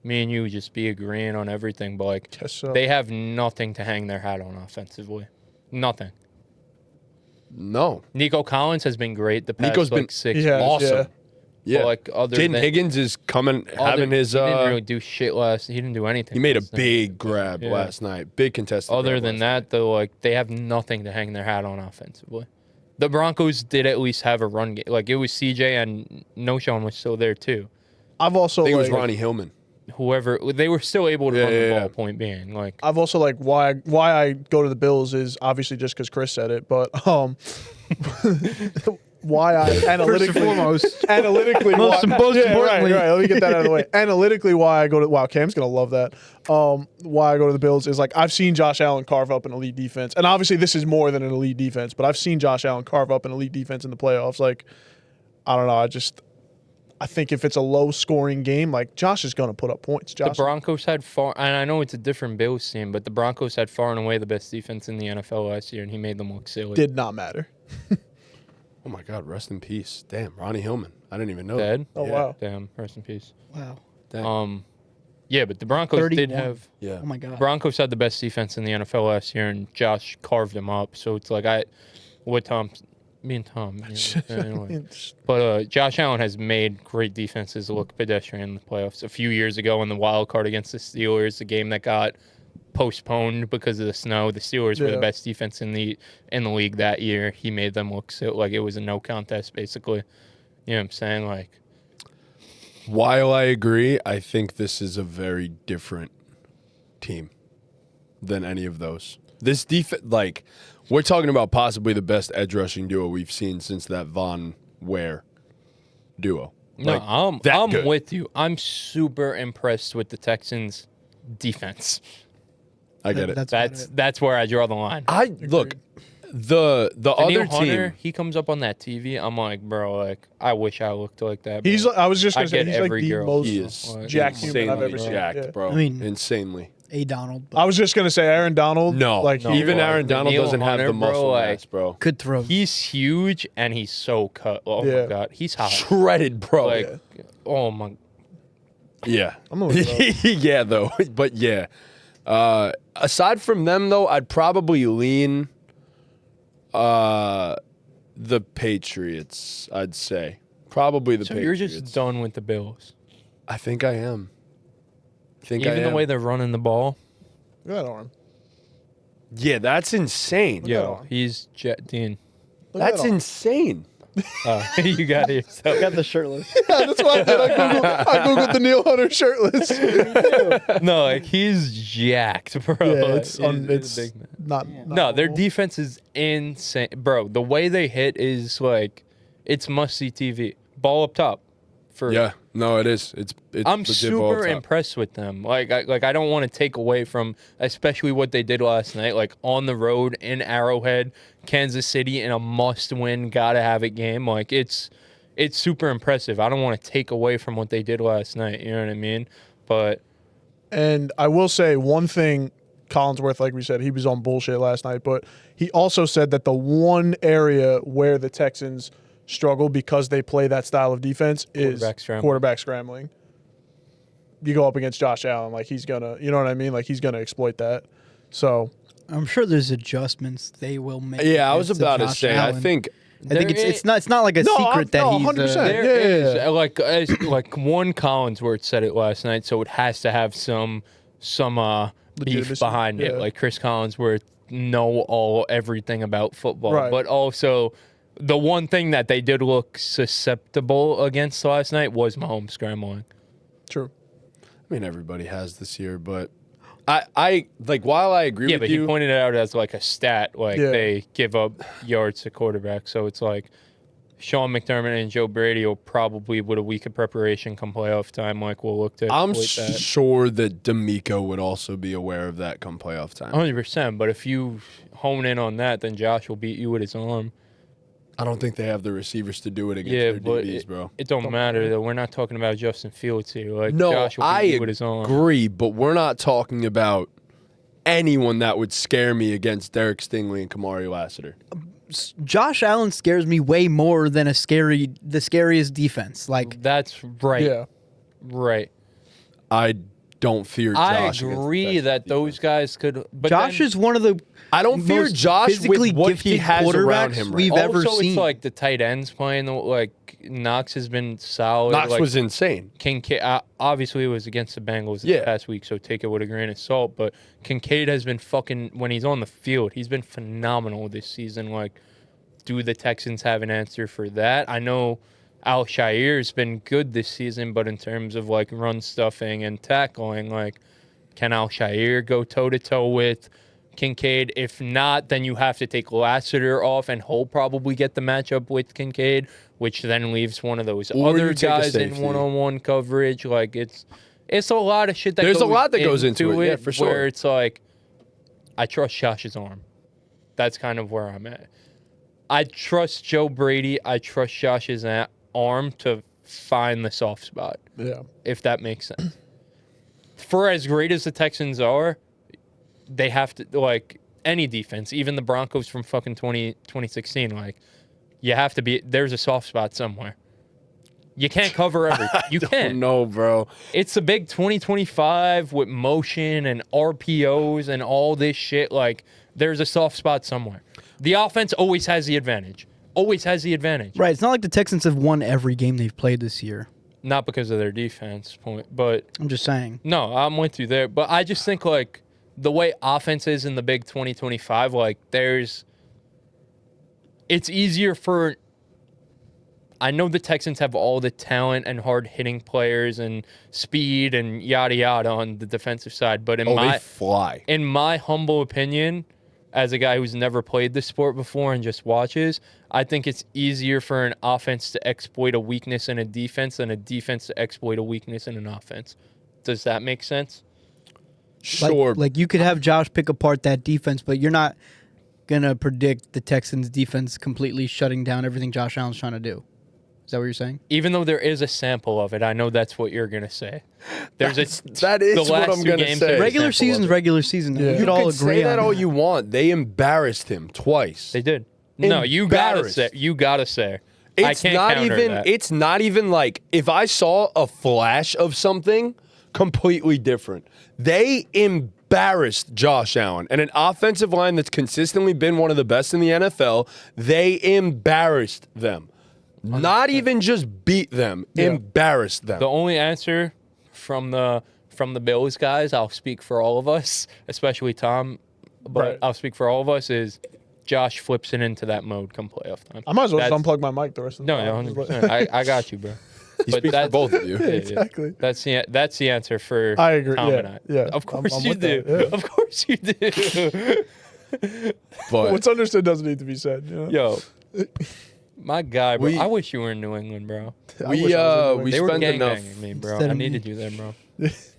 me and you just be agreeing on everything, but like Guess so. they have nothing to hang their hat on offensively. Nothing. No, Nico Collins has been great the past Nico's been 6 He has, weeks. awesome. yeah. Yeah, But, like other Jaden than Higgins is coming, other- having his. he didn't really do shit last. He didn't do anything. He made a last night. big grab Yeah. last night, big contested. Other grab than last that, though, like they have nothing to hang their hat on offensively. The Broncos did at least have a run game. Like it was CJ and No-Shawn was still there too. I've also I think it was like, Ronnie Hillman. Whoever they were still able to Yeah, run the yeah, ball. yeah. Point being, like I've also like why I go to the Bills is obviously just because Chris said it, but why I analytically analytically Most importantly. right. Let me get that out of the way. Analytically, why I go to Cam's gonna love that. Why I go to the Bills is like I've seen Josh Allen carve up an elite defense, and obviously this is more than an elite defense, but I've seen Josh Allen carve up an elite defense in the playoffs. Like I don't know, I think if it's a low scoring game, like Josh is gonna put up points. the Josh, Broncos had far. And I know it's a different Bills team, but the Broncos had far and away the best defense in the NFL last year, and he made them look silly. did not matter. Oh my God, rest in peace. Damn, Ronnie Hillman. I didn't even know. that. Dead. Oh Yeah. wow. Damn. Rest in peace. Wow. Damn. Yeah, but the Broncos did 31. have. Yeah. Oh my God. Broncos had the best defense in the NFL last year, and Josh carved them up. So it's like what Tom me and Tom. Anyway. But Josh Allen has made great defenses look pedestrian in the playoffs. A few years ago in the wild card against the Steelers, the game that got postponed because of the snow, the Steelers were the best defense in the league that year. He made them look like it was a no contest, basically. You know what I'm saying? Like, while I agree, I think this is a very different team than any of those. This defense, like, we're talking about possibly the best edge rushing duo we've seen since that Von Ware duo. No, Like, I'm good. with you. I'm super impressed with the Texans' defense. I get it. That's where I draw the line. Look, the other Hunter, team. he comes up on that TV. I'm like, bro, like, I wish I looked like that. He's. Bro. I was just gonna say get he's like every the girl. most He is jacked human I've ever insanely seen. jacked, Yeah. bro. I mean- insanely. A Donald, I was just gonna say Aaron Donald. No, like even he- Aaron Donald Neil doesn't Hunter, have the bro, muscle like- mass, bro. could throw. He's huge and he's so cut. Oh Yeah. my god, he's hot. Shredded, bro. Like, oh my. Yeah. I'm gonna look it up. Yeah, though. But yeah. Aside from them, though, I'd probably lean the Patriots, I'd say. Probably the So Patriots. you're just done with the Bills. I think I am. Even the way they're running the ball. Look at that arm. Yeah, that's insane. Yo, he's Jet Dean. Look at That's that arm. insane. You got it yourself. Got the shirtless. Yeah, that's what I did. I googled the Neil Hunter shirtless. No, like he's jacked, bro. Yeah, Like, it's he's a it's big man. not. No, their normal. defense is insane, bro. The way they hit is like, it's must see TV. Ball up top. Yeah. No, it is. It's I'm legit ball super top. impressed with them. I don't want to take away from, especially what they did last night. Like on the road in Arrowhead, Kansas City, in a must-win, gotta have it game. Like it's super impressive. I don't want to take away from what they did last night. You know what I mean? But And I will say one thing, Collinsworth, like we said, he was on bullshit last night, but he also said that the one area where the Texans struggle because they play that style of defense is quarterback scrambling. You go up against Josh Allen, like he's gonna, you know what I mean? Like he's gonna exploit that. So I'm sure there's adjustments they will make. Yeah, I was against about to Josh say, Allen. I think it's not like a secret that he's 100%. there Yeah. is like one Collinsworth said it last night, so it has to have some beef Legitimacy, behind it. yeah. Like Chris Collinsworth everything about football, Right. but also the one thing that they did look susceptible against last night was Mahomes scrambling. true. I mean, everybody has this year, but I like, while I agree Yeah, with but you. he pointed it out as like a stat, like Yeah. they give up yards to quarterbacks. So it's like Sean McDermott and Joe Brady will probably, with a week of preparation come playoff time, like we'll look to I'm exploit that. sure that D'Amico would also be aware of that come playoff time. 100%. But if you hone in on that, then Josh will beat you with his arm. I don't think they have the receivers to do it against Yeah, their but DBs, bro. it don't matter though. We're not talking about Justin Fields here. Like No, Josh will beat I you with his arm. agree, but we're not talking about anyone that would scare me against Derek Stingley and Kamari Lassiter. Josh Allen scares me way more than the scariest defense. Like That's right. Yeah. Right. I don't fear Josh. I against the agree Texans that those defense. guys could. But Josh then, is one of the I don't fear most Josh physically with what he gifted has around quarterbacks him. Right? we've now. ever also, seen. it's like the tight ends playing. Like Knox has been solid. Knox like, was insane. Kincaid, obviously, it was against the Bengals this Yeah. past week, so take it with a grain of salt. But Kincaid has been fucking, when he's on the field, he's been phenomenal this season. Like, do the Texans have an answer for that? I know Al-Shair's been good this season, but in terms of, like, run stuffing and tackling, like, can Al-Shair go toe-to-toe with Kincaid? If not, then you have to take Lassiter off, and he'll probably get the matchup with Kincaid, which then leaves one of those Or other you take a guys in safety. one-on-one coverage. Like it's a lot of shit that There's a goes lot that goes into it, yeah, for sure. Where it's like, I trust Josh's arm. That's kind of where I'm at. I trust Joe Brady. I trust Josh's arm to find the soft spot, Yeah. if that makes sense. For as great as the Texans are, they have to, like, any defense, even the Broncos from fucking 2016, like, you have to be, there's a soft spot somewhere. You can't cover everything. You can't. No, bro. It's a big 2025 with motion and RPOs and all this shit. Like, there's a soft spot somewhere. The offense always has the advantage. always has the advantage. Right. It's not like the Texans have won every game they've played this year. Not because of their defense point, but I'm just saying. no, I'm with you there. But I just think like the way offense is in the big 2025, like it's easier for. I know the Texans have all the talent and hard hitting players and speed and yada yada on the defensive side, but they fly. In my humble opinion, as a guy who's never played the sport before and just watches, I think it's easier for an offense to exploit a weakness in a defense than a defense to exploit a weakness in an offense. Does that make sense? Sure. Like you could have Josh pick apart that defense, but you're not gonna predict the Texans defense completely shutting down everything Josh Allen's trying to do. Is that what you're saying? Even though there is a sample of it, I know that's what you're gonna say. That is what I'm going to say. Regular season's regular season. Yeah. We could You all can agree say that on all that. you want. They embarrassed him twice. They did. No, you gotta Embarrassed. say. You gotta say. I It's can't not counter even. that. It's not even like if I saw a flash of something completely different. They embarrassed Josh Allen and an offensive line that's consistently been one of the best in the NFL. They embarrassed them. Not even just beat them. Embarrassed them. The only answer from the Bills guys, I'll speak for all of us, especially Tom, but Right. I'll speak for all of us, is Josh flips it into that mode come playoff time. I might as well just That's- unplug my mic the rest of the No, time. 100%. I got you, bro. He speaks for both of you. Yeah, Exactly. That's the answer for I agree, Tom yeah, and I. yeah. Of course I'm you with do. that, yeah. Of course you do. But What's understood doesn't need to be said. You know? Yo, my guy, bro. We- I wish you were in New England, bro. I we wish I was in we They were spent enough. gangbanging me, bro. Instead I of me. needed you there, bro.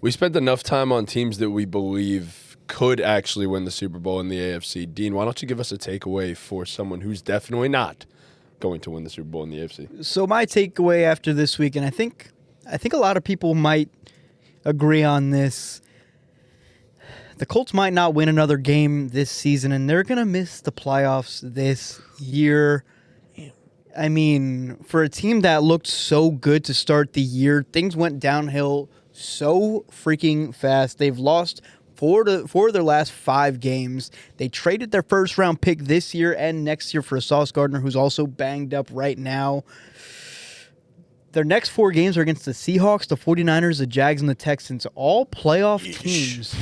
We spent enough time on teams that we believe could actually win the Super Bowl in the AFC. Dean, why don't you give us a takeaway for someone who's definitely not going to win the Super Bowl in the AFC? So my takeaway after this week, and I think a lot of people might agree on this. The Colts might not win another game this season, and they're gonna miss the playoffs this year. I mean, for a team that looked so good to start the year, things went downhill so freaking fast. They've lost four of their last 5 games. They traded their first round pick this year and next year for Sauce Gardner, who's also banged up right now. Their next 4 games are against the Seahawks, the 49ers, the Jags, and the Texans, all playoff teams.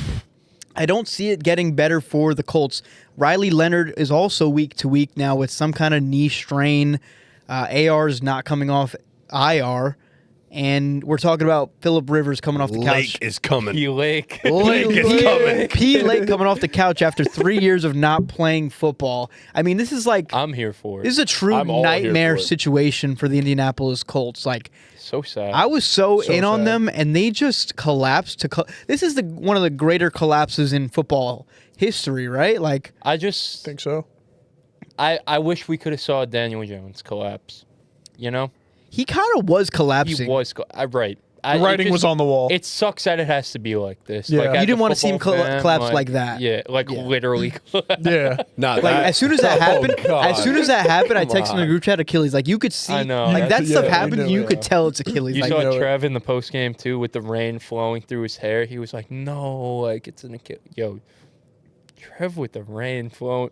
I don't see it getting better for the Colts. Riley Leonard is also week to week now with some kind of knee strain. AR is not coming off IR. And we're talking about Phillip Rivers coming off the couch. Lake is coming. Lake. Lake is coming. P. Lake coming off the couch after 3 years of not playing football. I mean, this is like I'm here for it. this is a true I'm all here nightmare for it. situation for the Indianapolis Colts. Like So sad. I was so in on sad. them, and they just collapsed. This is one of the greater collapses in football history, right? Like I just think so. I wish we could have saw Daniel Jones collapse. You know, he kind of was collapsing. he was right. The writing was on the wall. It sucks that it has to be like this. Yeah. Like, You as didn't a wanna see him football fan, collapse like that. Yeah, like Yeah. literally. Yeah. Nah, Like as soon as that happened, God. as soon as that happened, I Come texted in the on. group chat Achilles. Like you could see, I know. like that Yeah, stuff we happened. knew You it. could tell it's Achilles. You Like, saw know it. Trev in the post game too, with the rain flowing through his hair. He was like, "No, like it's an Achilles." Yo, Trev with the rain flowing.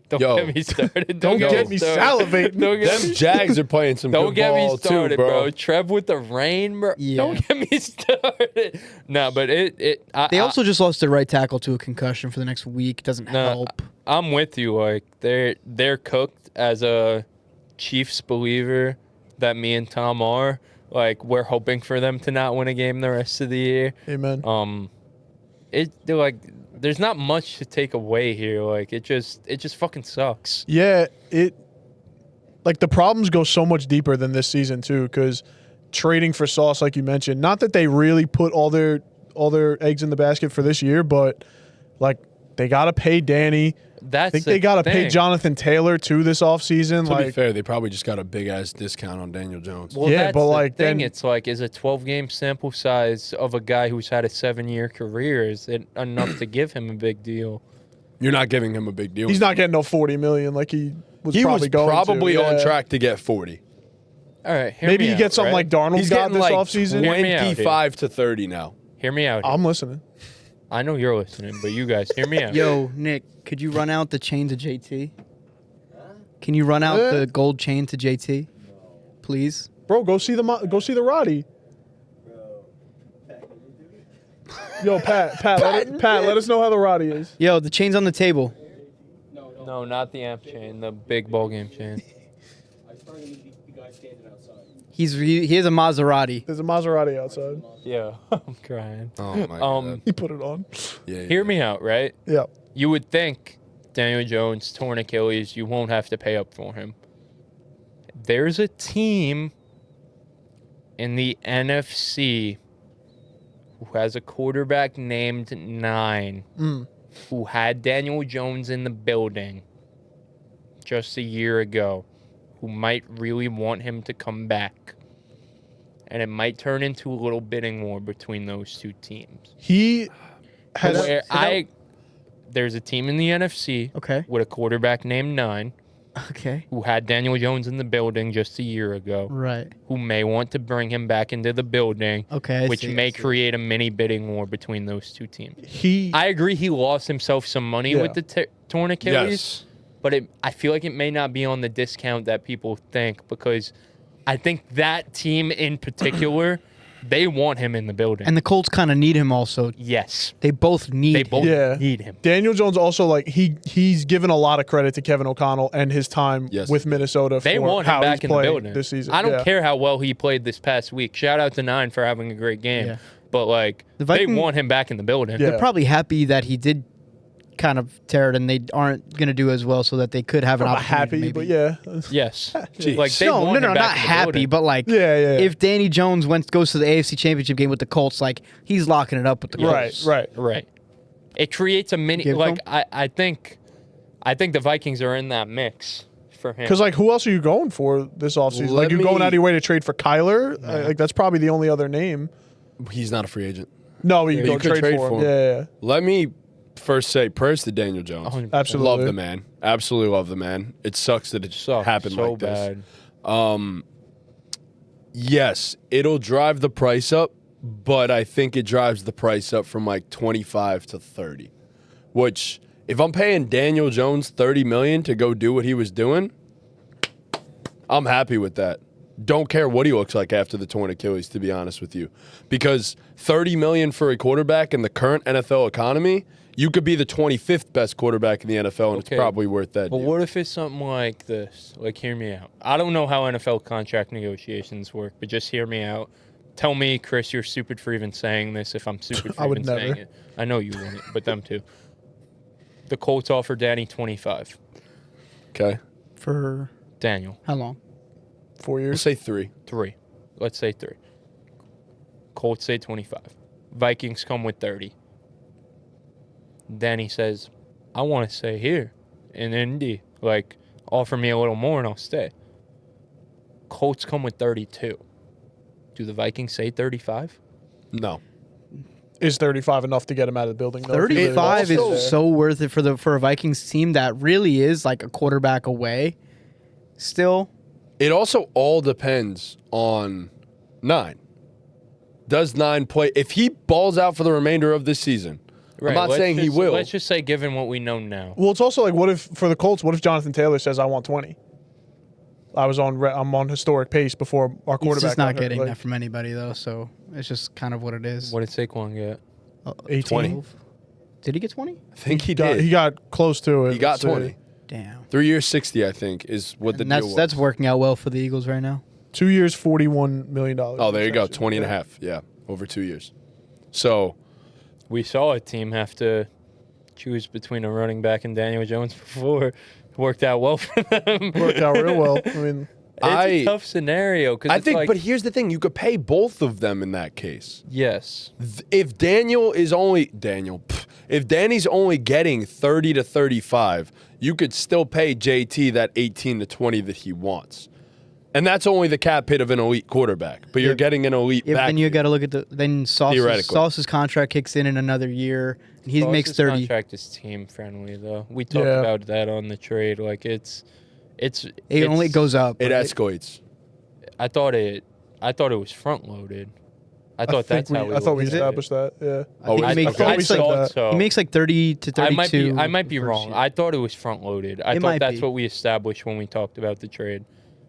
Don't Yo. get me started. Don't get me salivating. Don't get them me Jags are playing some Don't good get ball me started, too, bro. Trev with the rain, bro. Yeah. Don't get me started. No, but they also just lost their right tackle to a concussion for the next week. Doesn't help. I'm with you. Like they're cooked as a Chiefs believer that me and Tom are. Like we're hoping for them to not win a game the rest of the year. Amen. They're like there's not much to take away here. Like it just fucking sucks. Yeah, like the problems go so much deeper than this season too, because trading for Sauce, like you mentioned, not that they really put all their eggs in the basket for this year, but like they got to pay Danny. I think they got to pay Jonathan Taylor too this offseason. To be Like, fair, they probably just got a big ass discount on Daniel Jones. Well, Yeah, that's but, the like, thing. then- It's like, is a 12-game sample size of a guy who's had a 7-year career, is it enough to give him a big deal? You're not giving him a big deal. he's not getting no $40 million like he was He probably was going probably to. on Yeah. track to get 40. All right, hear Maybe me he out, gets something right? like Darnold He's got getting this like offseason. Hear me out here. 25 to 30 now. Hear me out here. I'm listening. I know you're listening, but you guys, hear me out. Yo, Nick, could you run out the chain to JT? Can you run out the gold chain to JT, please? Bro, go see the Roddy. Yo, Pat, let us know how the Roddy is. Yo, the chain's on the table. No, not the amp chain. The big ball game chain. He has a Maserati. There's a Maserati outside. Yeah, I'm crying. Oh my god. He put it on. Yeah. Hear me out, right? Yeah. You would think Daniel Jones, torn Achilles, you won't have to pay up for him. There's a team in the NFC who has a quarterback named 9 who had Daniel Jones in the building just a year ago, who might really want him to come back. And it might turn into a little bidding war between those two teams. He has. There's a team in the NFC Okay. with a quarterback named 9 Okay. who had Daniel Jones in the building just a year ago, Right. who may want to bring him back into the building, Okay. which may create a mini bidding war between those two teams. He. I agree he lost himself some money with the torn Achilles, Yes. but I feel like it may not be on the discount that people think, because I think that team in particular, they want him in the building. And the Colts kind of need him also. Yes. They both need They both Yeah. need him. Daniel Jones also, like, he's given a lot of credit to Kevin O'Connell and his time Yes. with Minnesota They for want him how back he's in the played building this season. I don't Yeah. care how well he played this past week. Shout out to 9 for having a great game. Yeah. But, like, The they Viking- want him back in the building. Yeah. They're probably happy that he did kind of tear it and they aren't going to do as well so that they could have an I'm opportunity. happy, but yeah. Yes. Jeez. Like, they No, want no, him not back in the happy, building. but like, Yeah. if Danny Jones goes to the AFC Championship game with the Colts, like he's locking it up with the Colts. Right. Right. It creates a mini, Give like, him? I think the Vikings are in that mix for him. Because, like, who else are you going for this offseason? Let Like, you going me- out of your way to trade for Kyler? Like, that's probably the only other name. He's not a free agent. No, you But go you could trade for him. Yeah. Let me first say prayers to Daniel Jones. 100%. Absolutely. Love the man. Absolutely love the man. It sucks that it Sucks happened so like this. bad. Yes, it'll drive the price up, but I think it drives the price up from like 25 to 30. Which, if I'm paying Daniel Jones $30 million to go do what he was doing, I'm happy with that. Don't care what he looks like after the torn Achilles, to be honest with you. Because $30 million for a quarterback in the current NFL economy, you could be the 25th best quarterback in the NFL, and Okay, it's probably worth that But deal. what if it's something like this? Like, hear me out. I don't know how NFL contract negotiations work, but just hear me out. Tell me, Chris, you're stupid for even saying this if I'm stupid for I would even saying never. it. I know you wouldn't, but them too. The Colts offer Danny 25. Okay? For Daniel, how long? 4 We'll years. say 3. 3. Let's say 3. Colts say 25. Vikings come with 30. Danny says, I want to stay here in Indy. Like, offer me a little more and I'll stay. Colts come with 32. Do the Vikings say 35? No. Is 35 enough to get him out of the building? Though, if he really 35 wants to is stay? so worth it for a Vikings team that really is like a quarterback away. Still, It also all depends on 9. Does 9 play? If he balls out for the remainder of this season, I'm not let's saying he just- will. Let's just say, given what we know now. Well, it's also like, what if for the Colts? What if Jonathan Taylor says, "I want 20"? I'm on historic pace before our he's quarterback. just not got hurt, getting like, that from anybody though. So it's just kind of what it is. What did Saquon get? 18. 20. Did he get 20? I think he did. He got close to it. He got So, 20. Damn. 3 years, 60, I think, is what the And deal that's was. that's working out well for the Eagles right now. 2 years, $41 million. Oh, there you go. 20 and a half. Yeah, over 2 years. So, We saw a team have to choose between a running back and Daniel Jones before. It worked out well for them. Worked out real well. I mean, It's a tough scenario. I think, but here's the thing. You could pay both of them in that case. yes. If if Danny's only getting 30 to 35, you could still pay JT that 18 to 20 that he wants. And that's only the cap hit of an elite quarterback. But you're getting an elite Yeah, but back. then you got to look at Theoretically. Sauce's contract kicks in another year. And he makes Sauce's 30. contract is team friendly though. We talked Yeah. about that on the trade. Like it Only goes up. It right? escalates. I thought it was front loaded. I thought that's how we. I thought we Is it? established that. Yeah. Oh, think I he makes, thought we I said thought that. so. he makes like 30 to 32. I might be first wrong. year. I thought it was front loaded. I It thought might that's be. what we established when we talked about the trade.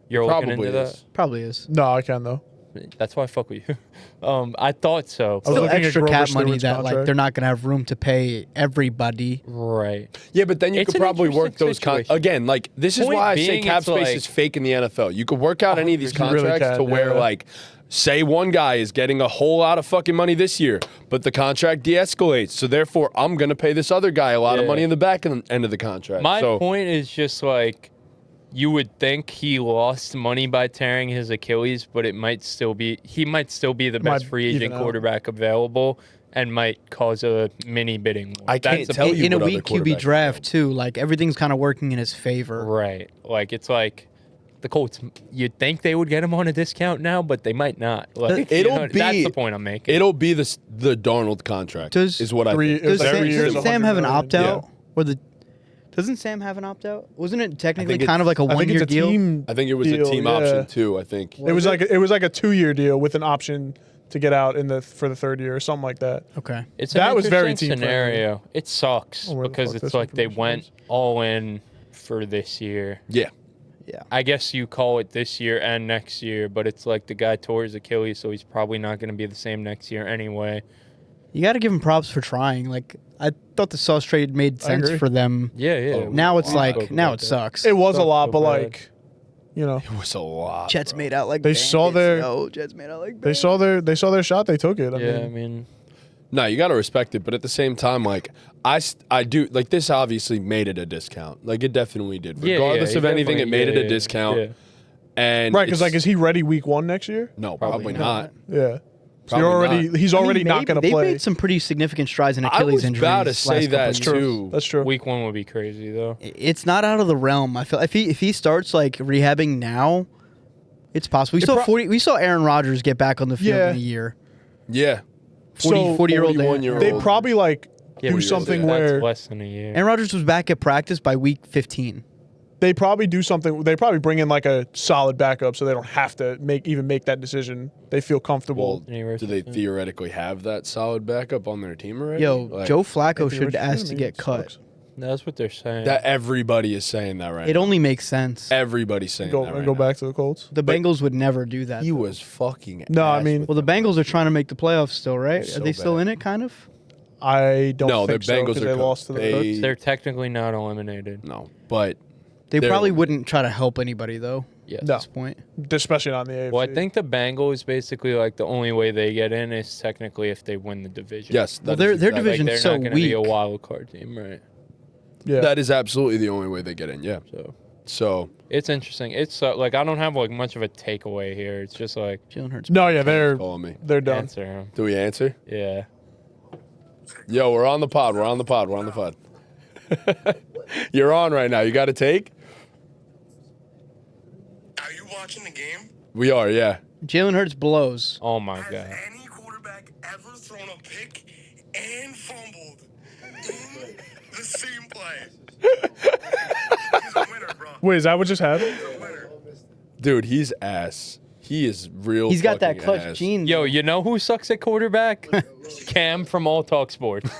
You're looking Probably into is. Probably is. No, I can though. that? That's why I fuck with you. I thought so. I was Still looking at extra Grover cap money Stewart's that like contract. they're not gonna have room to pay everybody. Right. Yeah, but then you It's could an probably work interesting those situation. again. Like this is Point why I say being, cap it's space like- is fake in the NFL. You could work out any of these 100%. You really contracts can, to where yeah. like, say one guy is getting a whole lot of fucking money this year, but the contract de-escalates. So therefore, I'm gonna pay this other guy a lot of Yeah. money in the back end of the contract. My so, point is just like, you would think he lost money by tearing his Achilles, but he might still be the best Might free agent even out. quarterback available and might cause a mini bidding war. I can't the tell point. you In a what other weak QB quarterbacks draft are. too, like everything's kind of working in his favor. Right. Like, it's like the Colts, you'd think they would get him on a discount now, but they might not. Like, It'll be- that's the point I'm making. It'll be the Darnold contract. Does is what I three- think. it was Does like Sam, every year is doesn't Sam 100 have an million. opt out? Or doesn't Sam have an opt out? Wasn't it technically think kind of like a I think 1 it's year a deal? team. I think it was deal, a team yeah. option too. I think. It was like a 2-year deal with an option to get out for the third year or something like that. Okay. It's That an was very interesting team-friendly. scenario. It sucks Oh, where the because fuck it's this like they information went is. all in for this year. Yeah. Yeah. I guess you call it this year and next year, but it's like the guy tore his Achilles, so he's probably not going to be the same next year anyway. You got to give him props for trying. Like I thought the Sauce trade made sense agree. for them. Yeah, yeah. Oh, Now it's wow. like now it sucks. It was a Sucks lot, so but bad. like, you know, It was a lot. Jets bro. made out like They saw bandits, their- yo. Jets made out like they saw their shot. They took it. I mean, No, you got to respect it, but at the same time, like I do like this. Obviously, made it a discount. Like it definitely did. yeah, Regardless yeah, of anything, it made it a yeah, discount. yeah. And Right, because it's- like, is he ready week 1 next year? no, Probably probably not. Yeah. So Probably he's already not going to They play. made some pretty significant strides in I Achilles was injuries. about to last say couple that of years. too. That's true. Week 1 would be crazy though. It's not out of the realm. I feel if he starts like rehabbing now, it's possible. We saw Aaron Rodgers get back on the field Yeah. in a year. Yeah, 40-year-old 41-year-old. They probably like Yeah, do but something that's where less than a year. Aaron Rodgers was back at practice by week 15. they probably do something. They probably bring in like a solid backup, so they don't have to make that decision. They feel comfortable. Well, do they theoretically have that solid backup on their team already? Yo, Like, Joe Flacco If should you're- ask to I mean, get it cut. sucks. That's what they're saying. that everybody is saying that right It now. only makes sense. Everybody's saying Go that right go now. back to the Colts. The Bengals would never do that. He though. was fucking. No, I ass mean- with Well, the them. Bengals are trying to make the playoffs still, right? So Are they still bad. in it, kind of? I don't No, think the so Bengals because are they cooked. lost to the They- Colts. They're technically not eliminated. No, but They They're- probably wouldn't try to help anybody, though, Yes. at No. this point. especially not in the AFC. Well, I think the Bengals basically like the only way they get in is technically if they win the division. yes, Well, that their is exactly- division- They're so not going to be a weak. wild card team, right? Yeah. That is absolutely the only way they get in. Yeah. So It's interesting. It's like I don't have like much of a takeaway here. It's just like Jalen Hurts. no, yeah, they're calling me. done. answer him. Do we answer? Yeah. Yo, we're on the pod. We're on the pod. We're on the pod. You're on right now. You got to take. Are you watching the game? We are. Yeah. Jalen Hurts blows. Oh my Has god. any quarterback ever thrown a pick and fumbled in the same play? He's a winner, bro. Wait, is that what just happened? He's a winner. Dude, he's ass. He is real. He's got that fucking clutch ass. gene. Yo, you know who sucks at quarterback? Cam from All Talk Sports.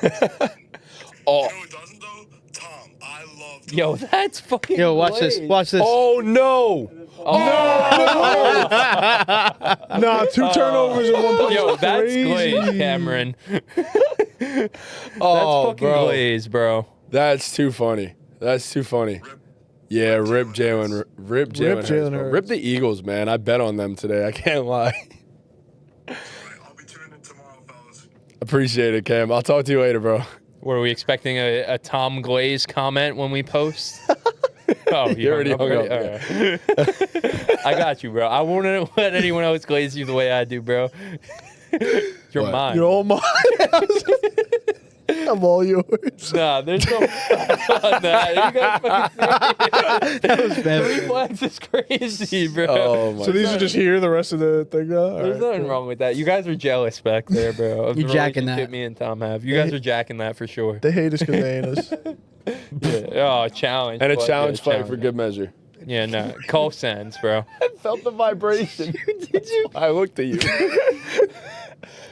Oh, You know who doesn't though? Tom. I love Tom. Yo, that's fucking. Yo, watch this. Glaze. Watch this. oh no. Nah, 2 turnovers in one play. Yo, that's Crazy. Glaze, Cameron. That's Oh, fucking bro. Glaze, bro. That's too funny. That's too funny. Yeah, rip Jalen. Rip Jalen. Hurts, Jalen bro. Hurts. Rip the Eagles, man. I bet on them today. I can't lie. All right, I'll be tuning in tomorrow, fellas. Appreciate it, Cam. I'll talk to you later, bro. Were we expecting a Tom Glaze comment when we post? Oh, You already hung up, All right. I got you, bro. I won't let anyone else glaze you the way I do, bro. You're What? mine. You're all mine. I'm all yours. Nah, there's no on that. You guys fucking That was bad. reflex is crazy, bro. Oh my. So these are just here. The rest of the thing. All There's right, nothing cool. wrong with that. You guys are jealous back there, bro. Of You're the jacking relationship that. Me and Tom have. You guys are jacking that for sure. They hate us because they ain't us. Yeah. Oh, challenge. And a Fuck challenge yeah, fight challenge. for good measure. Yeah, no. Call sends, bro. I felt the vibration. Did you? I looked at you.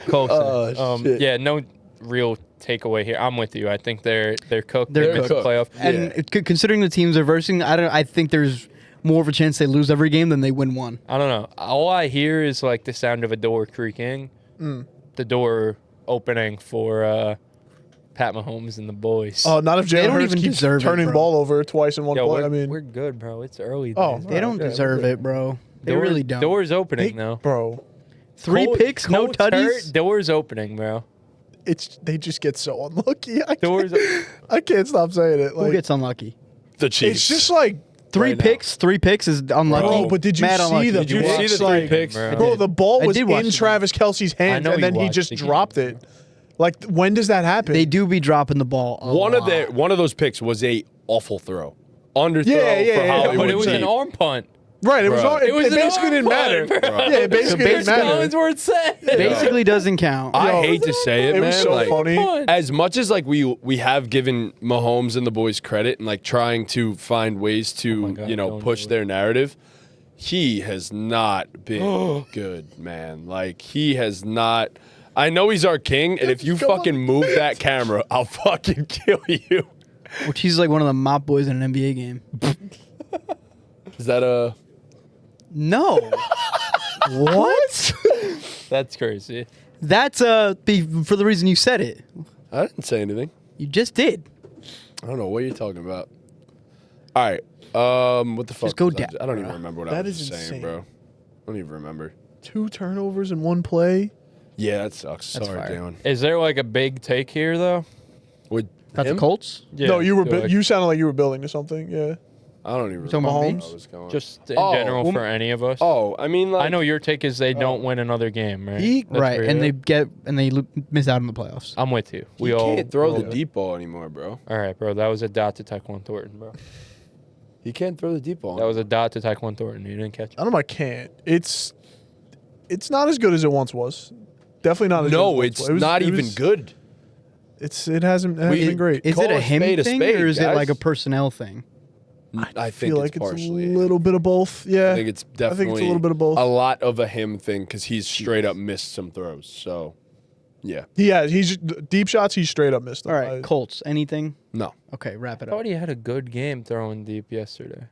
Closer. shit. Yeah, no real takeaway here. I'm with you. I think they're cooked. They're They missed the cooked. playoff. And considering the teams they're versing, I think there's more of a chance they lose every game than they win one. I don't know. All I hear is like the sound of a door creaking, the door opening for Pat Mahomes and the boys. Oh, not if They Jalen don't Hurts even keeps deserve it, turning bro. ball over twice in one Yo, play. we're, I mean, we're good, bro. It's early. Oh, days. They don't yeah, deserve okay. it, bro. They Door- really don't. Doors opening though. bro, 3 picks, no Colts hurt, tutties. doors opening, bro. they just get so unlucky. Doors. I can't stop saying it. Who Like, gets unlucky? The Chiefs. it's just like, Three picks is unlucky. oh, but did you Mad see unlucky. them? Did you see the Like, three picks? Bro, the ball I was did watch in the Travis Kelce's hands, know and then you he watched just the game. dropped it. Like, when does that happen? They do be dropping the ball. A lot. One of those picks was a awful throw. Underthrow Yeah, for yeah, Hollywood. But it was Cheap. an arm punt. Right, it was. Bro. All, it, was it an basically arm didn't matter. punt, bro. Yeah, it basically didn't matter. Collinsworth said. Basically doesn't count. I Yo, hate to say it, it man. was so like, funny. as much as like we have given Mahomes and the boys credit and like trying to find ways to God, don't push do it. their narrative, he has not been good, man. Like he has not. I know he's our king, and if you Come on. fucking move that camera, I'll fucking kill you. Which he's like one of the mop boys in an NBA game. Is that a? No. What? That's crazy. That's for the reason you said it. I didn't say anything. You just did. I don't know what you're talking about. All right. What the fuck? Just go was I down, I don't even remember what I That was is saying, insane. bro. I don't even remember. 2 turnovers in one play. Yeah, that sucks. That's Sorry, fire. Dan. Is there like a big take here though? Would About him? the Colts? Yeah, No, you were. like, You sounded like you were building to something. Yeah. I don't even talking remember about where Mahomes? I was going. just in Oh, general well, for any of us. Oh, I mean, like I know your take is they don't win another game, right? He- That's Right, where and you're- they miss out on the playoffs. I'm with you. We you all can't throw all- the deep ball anymore, bro. All right, bro. That was a dot to Taekwon Thornton, bro. You can't throw the deep ball. That was a dot to Taekwon Thornton. You didn't catch it. I don't know. I can't. It's not as good as it once was. Definitely not. As good as no, it once it's was. It was- not it even was- good. It hasn't been great. Is Call it a a him spade a thing spade, or is it guys. like a personnel thing? I think feel it's like it's a partially. little bit of both. Yeah. I think it's definitely. I think it's a little bit of both. A lot of a him thing because he's straight up missed some throws. So, yeah, He's deep shots. He's straight up missed them. All right, Colts. Anything? no. Okay, wrap it I up. thought he had a good game throwing deep yesterday.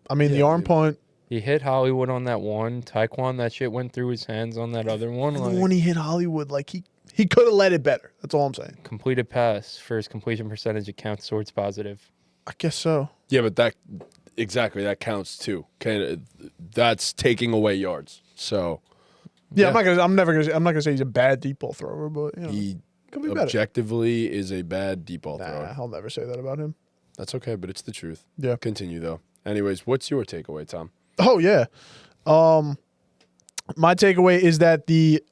I mean, the Yeah, arm dude. punt. He hit Hollywood on that one. Taekwon, that shit went through his hands on that other one. And Like, the one he hit Hollywood, like he could have let it better. That's all I'm saying. completed pass for his completion percentage. It counts towards positive. I guess so. Yeah, but that counts too. That's taking away yards. So Yeah, I'm not gonna say he's a bad deep ball thrower, but he could be better. objectively is a bad deep ball Nah, thrower. I'll never say that about him. That's okay, but it's the truth. Yeah. Continue though. Anyways, what's your takeaway, Tom? Oh yeah. My takeaway is that the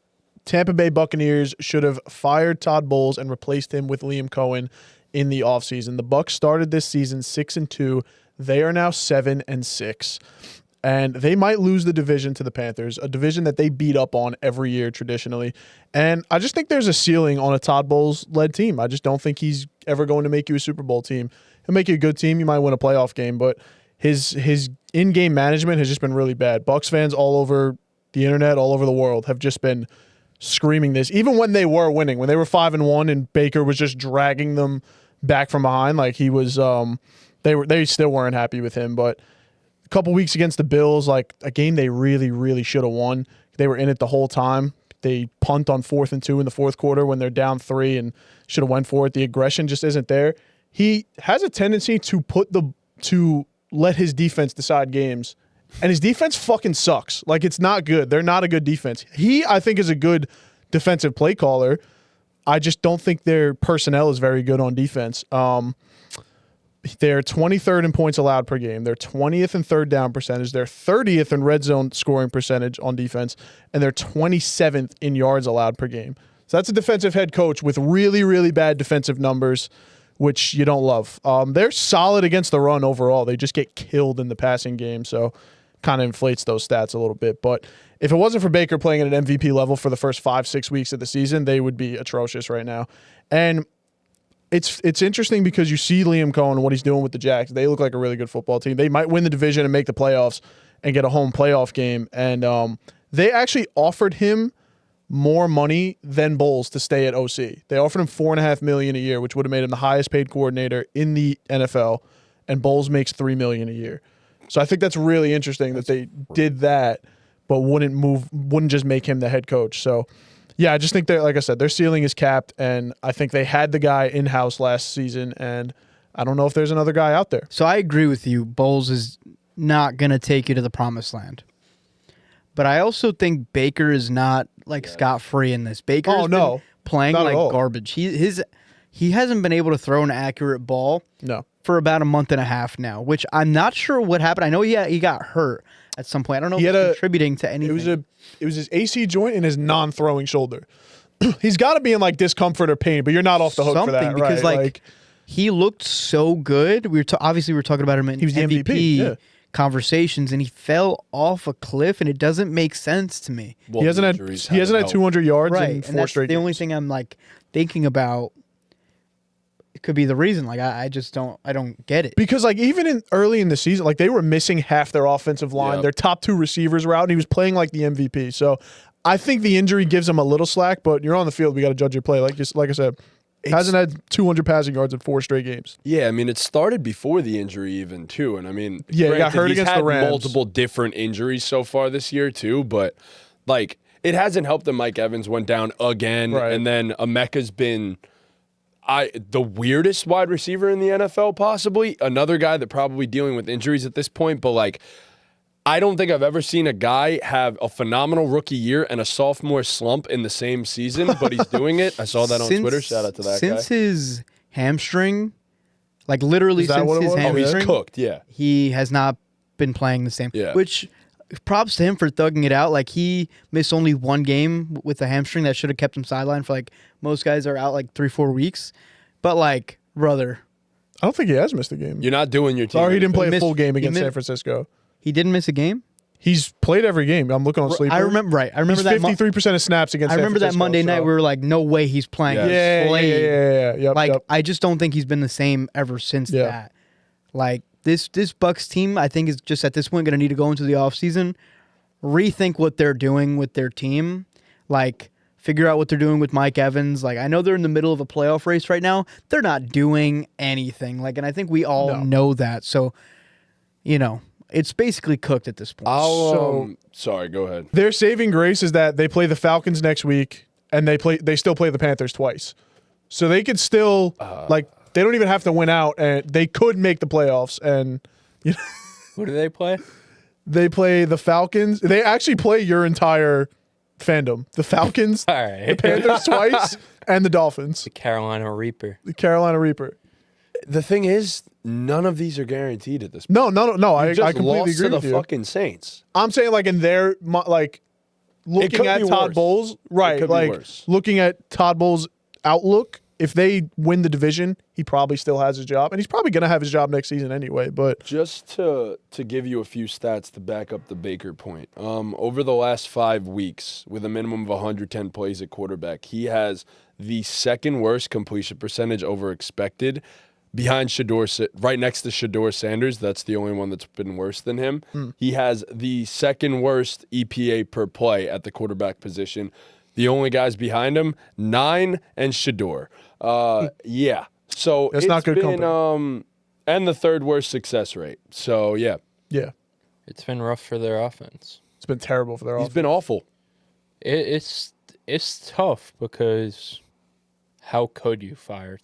Tampa Bay Buccaneers should have fired Todd Bowles and replaced him with Liam Cohen in the offseason. The Bucs started this season 6-2. They are now 7-6. And they might lose the division to the Panthers, a division that they beat up on every year traditionally. And I just think there's a ceiling on a Todd Bowles-led team. I just don't think he's ever going to make you a Super Bowl team. He'll make you a good team. You might win a playoff game, but his in-game management has just been really bad. Bucs fans all over the internet, all over the world, have just been screaming this. Even when they were winning, when they were 5-1 and Baker was just dragging them back from behind, like he was, they still weren't happy with him. But a couple weeks against the Bills, like a game they really, really should have won. They were in it the whole time. They punt on 4th and 2 in the fourth quarter when they're down 3 and should have went for it. The aggression just isn't there. He has a tendency to let his defense decide games, and his defense fucking sucks. Like, it's not good. They're not a good defense. He, I think, is a good defensive play caller. I just don't think their personnel is very good on defense. They're 23rd in points allowed per game. They're 20th in third down percentage. They're 30th in red zone scoring percentage on defense. And they're 27th in yards allowed per game. So that's a defensive head coach with really, really bad defensive numbers, which you don't love. They're solid against the run overall. They just get killed in the passing game. So kind of inflates those stats a little bit. But if it wasn't for Baker playing at an MVP level for the first 5-6 weeks of the season, they would be atrocious right now. And it's interesting because you see Liam Cohen and what he's doing with the Jacks. They look like a really good football team. They might win the division and make the playoffs and get a home playoff game. And they actually offered him more money than Bowles to stay at OC. They offered him $4.5 million a year, which would have made him the highest paid coordinator in the NFL, and Bowles makes $3 million a year. So I think that's really interesting that they did that, but wouldn't just make him the head coach. So yeah, I just think that, like I said, their ceiling is capped, and I think they had the guy in-house last season, and I don't know if there's another guy out there. So I agree with you. Bowles is not going to take you to the promised land. But I also think Baker is not like scot-free in this. Baker's been playing Not like at all. garbage. He hasn't been able to throw an accurate ball for about a month and a half now, which I'm not sure what happened. I know he got hurt at some point. I don't know if it's contributing to anything. It was his AC joint and his non-throwing shoulder. He's got to be in like discomfort or pain, but you're not off the hook for that, because right? like he looked so good. Obviously we're talking about him in He was the MVP, conversations, and he fell off a cliff, and it doesn't make sense to me. Well, he hasn't had 200 yards in and 4 that's straight the games. only thing I'm like thinking about. It could be the reason. Like I just don't get it. Because like even early in the season, like they were missing half their offensive line. Yep. Their top 2 receivers were out, and he was playing like the MVP. So I think the injury gives him a little slack, but you're on the field. We got to judge your play. Like I said, hasn't had 200 passing yards in 4 straight games. Yeah, I mean, it started before the injury even, too. And, I mean, Yeah, he got hurt he's against had the Rams. multiple different injuries so far this year, too. But, like, it hasn't helped that Mike Evans went down again. Right. And then Emeka's been the weirdest wide receiver in the NFL, possibly. Another guy that probably dealing with injuries at this point. But, like, I don't think I've ever seen a guy have a phenomenal rookie year and a sophomore slump in the same season, but he's doing it. I saw that on Twitter. Shout out to that guy. Since his hamstring, like literally Is that since what it his was? Oh, he's hamstring, cooked, yeah. he has not been playing the same. Yeah. Which props to him for thugging it out. Like he missed only 1 game with a hamstring that should have kept him sidelined for like most guys are out like 3-4 weeks. But like, brother, I don't think he has missed a game. You're not doing your team. Or he didn't play a missed- full game he against missed- San Francisco. he didn't miss a game. He's played every game. I'm looking on Sleeper. I remember He's that. 53% of snaps against I remember San that Francisco, Monday night so- we were like, no way he's playing. Yeah. He's played. Yeah. Yep, Like yep. I just don't think he's been the same ever since Yeah. that. Like this Bucks team, I think is just at this point going to need to go into the offseason, rethink what they're doing with their team, like figure out what they're doing with Mike Evans. Like I know they're in the middle of a playoff race right now. They're not doing anything. Like, and I think we all know that. So, it's basically cooked at this point. Sorry, go ahead. Their saving grace is that they play the Falcons next week, and they still play the Panthers twice. So they could still they don't even have to win out, and they could make the playoffs. And Who do they play? they play the Falcons. They actually play your entire fandom: the Falcons, All right. the Panthers twice, and the Dolphins, The Carolina Reaper. the Carolina Reaper. The thing is, none of these are guaranteed at this point. No. I You just completely lost agree to the with you. fucking Saints. I'm saying like in their like looking could at be Todd worse. Bowles, right? could be Like worse. looking at Todd Bowles' outlook. If they win the division, he probably still has his job, and he's probably going to have his job next season anyway. But Just to give you a few stats to back up the Baker point. Over the last 5 weeks, with a minimum of 110 plays at quarterback, he has the second worst completion percentage over expected, behind right next to Shedeur Sanders. That's the only one that's been worse than him. He has the second worst EPA per play at the quarterback position. The only guys behind him, 9 and Shedeur. Yeah. So That's not good been, company. and the third worst success rate. So yeah, yeah, It's been rough for their offense. it's been terrible for their he's offense. been awful. It's tough because how could you fire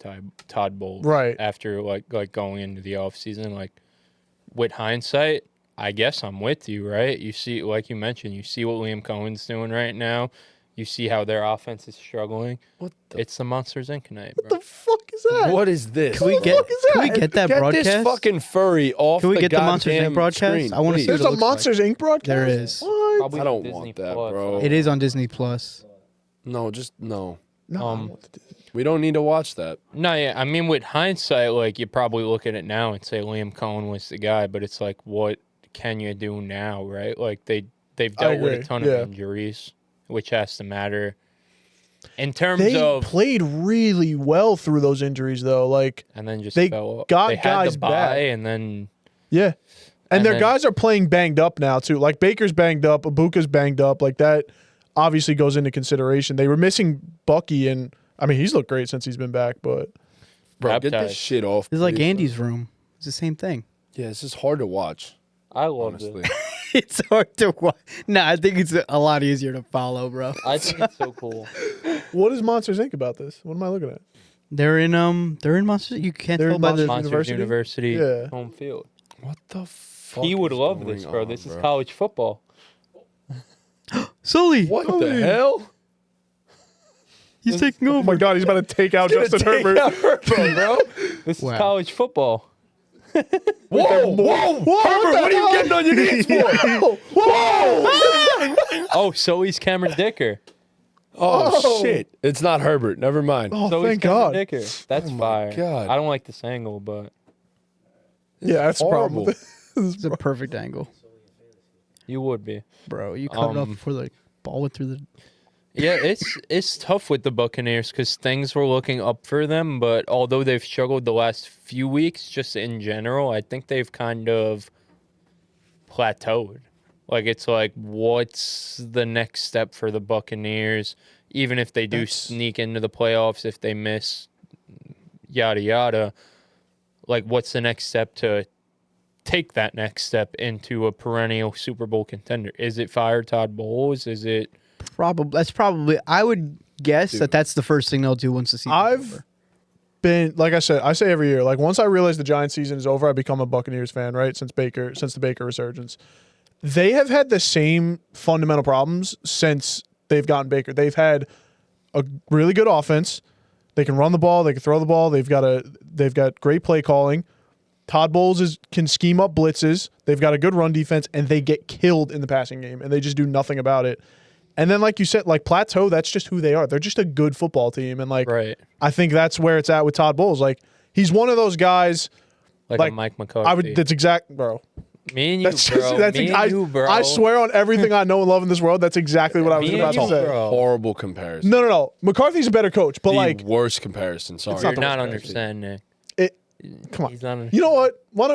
Todd Bowles Right. after like going into the offseason? Like with hindsight, I guess I'm with you, right? You see, like you mentioned, you see what Liam Cohen's doing right now. You see how their offense is struggling. It's the Monsters Inc. night, bro. What the fuck is that? What is this? Can we get that broadcast? this fucking furry off Can we the get the Monsters goddamn Inc. broadcast? screen, I wanna see please. There's what it a looks like. Monsters Inc. broadcast. There is. What? Probably I don't on Disney want that, Plus. bro. It is on Disney Plus. No, just no. No, I Um, want to do that. We don't need to watch that. No, yeah. I mean, with hindsight, like you probably look at it now and say Liam Cohen was the guy, but it's like, what can you do now, right? Like they've dealt with a agree, ton yeah. of injuries, which has to matter. In terms They of played really well through those injuries, though. Like, and then just they fell. got they had guys the bye, back. and then yeah. And And their then- guys are playing banged up now, too. Like, Baker's banged up, Ibuka's banged up. Like, that obviously goes into consideration. They were missing Bucky, and I mean he's looked great since he's been back, but Bro, get Baptized. this shit off. It's like please. Andy's room. It's the same thing. Yeah, this is hard to watch. I love Honestly, it. It's hard to watch. Nah, I think it's a lot easier to follow, bro. I think it's so cool. what does Monsters Inc. about this? What am I looking at? They're in Monsters. You can't They're tell in by the. Monsters Monsters University Yeah. home field. what the fuck? He would is love going this, bro. on, This is college football. Sully, What the hell? he's taking Oh over. my God, he's about to take out Justin Herbert. bro. This Wow. is college football. Whoa, whoa, Herbert, what are you getting on your knees for? Whoa! Oh, so he's Cameron Dicker. Oh, shit. It's not Herbert. Never mind. Oh, So he's thank Cameron God. Dicker. That's Oh my fire. God. I don't like this angle, but Yeah, that's the problem. horrible. with this. It's a perfect angle, you would be. bro. You cut it off before the ball went through the. Yeah, it's tough with the Buccaneers because things were looking up for them, but although they've struggled the last few weeks, just in general, I think they've kind of plateaued. Like it's like, what's the next step for the Buccaneers? Even if they do That's- sneak into the playoffs, if they miss, yada yada. Like, what's the next step to take that next step into a perennial Super Bowl contender? Is it fire Todd Bowles? Is it? That's probably. I would guess that that's the first thing they'll do once the season's I've over. been, like I said, I say every year, like once I realize the Giants season is over, I become a Buccaneers fan, right? Since the Baker resurgence. They have had the same fundamental problems since they've gotten Baker. They've had a really good offense. They can run the ball, they can throw the ball, they've got great play calling. Todd Bowles can scheme up blitzes. They've got a good run defense, and they get killed in the passing game, and they just do nothing about it. And then, like you said, like plateau, that's just who they are. They're just a good football team, and like Right. I think that's where it's at with Todd Bowles. Like he's one of those guys. Like Like, a Mike McCarthy. I would. That's exact, bro. Me and you, That's bro. just, that's Me and you, bro. I swear on everything I know and love in this world, that's exactly what I was Me about and to you, say. bro. Horrible comparison. No. McCarthy's a better coach, but The like worst comparison. Sorry. It's You're the not worst understanding. it. Come on. He's not You know what? Why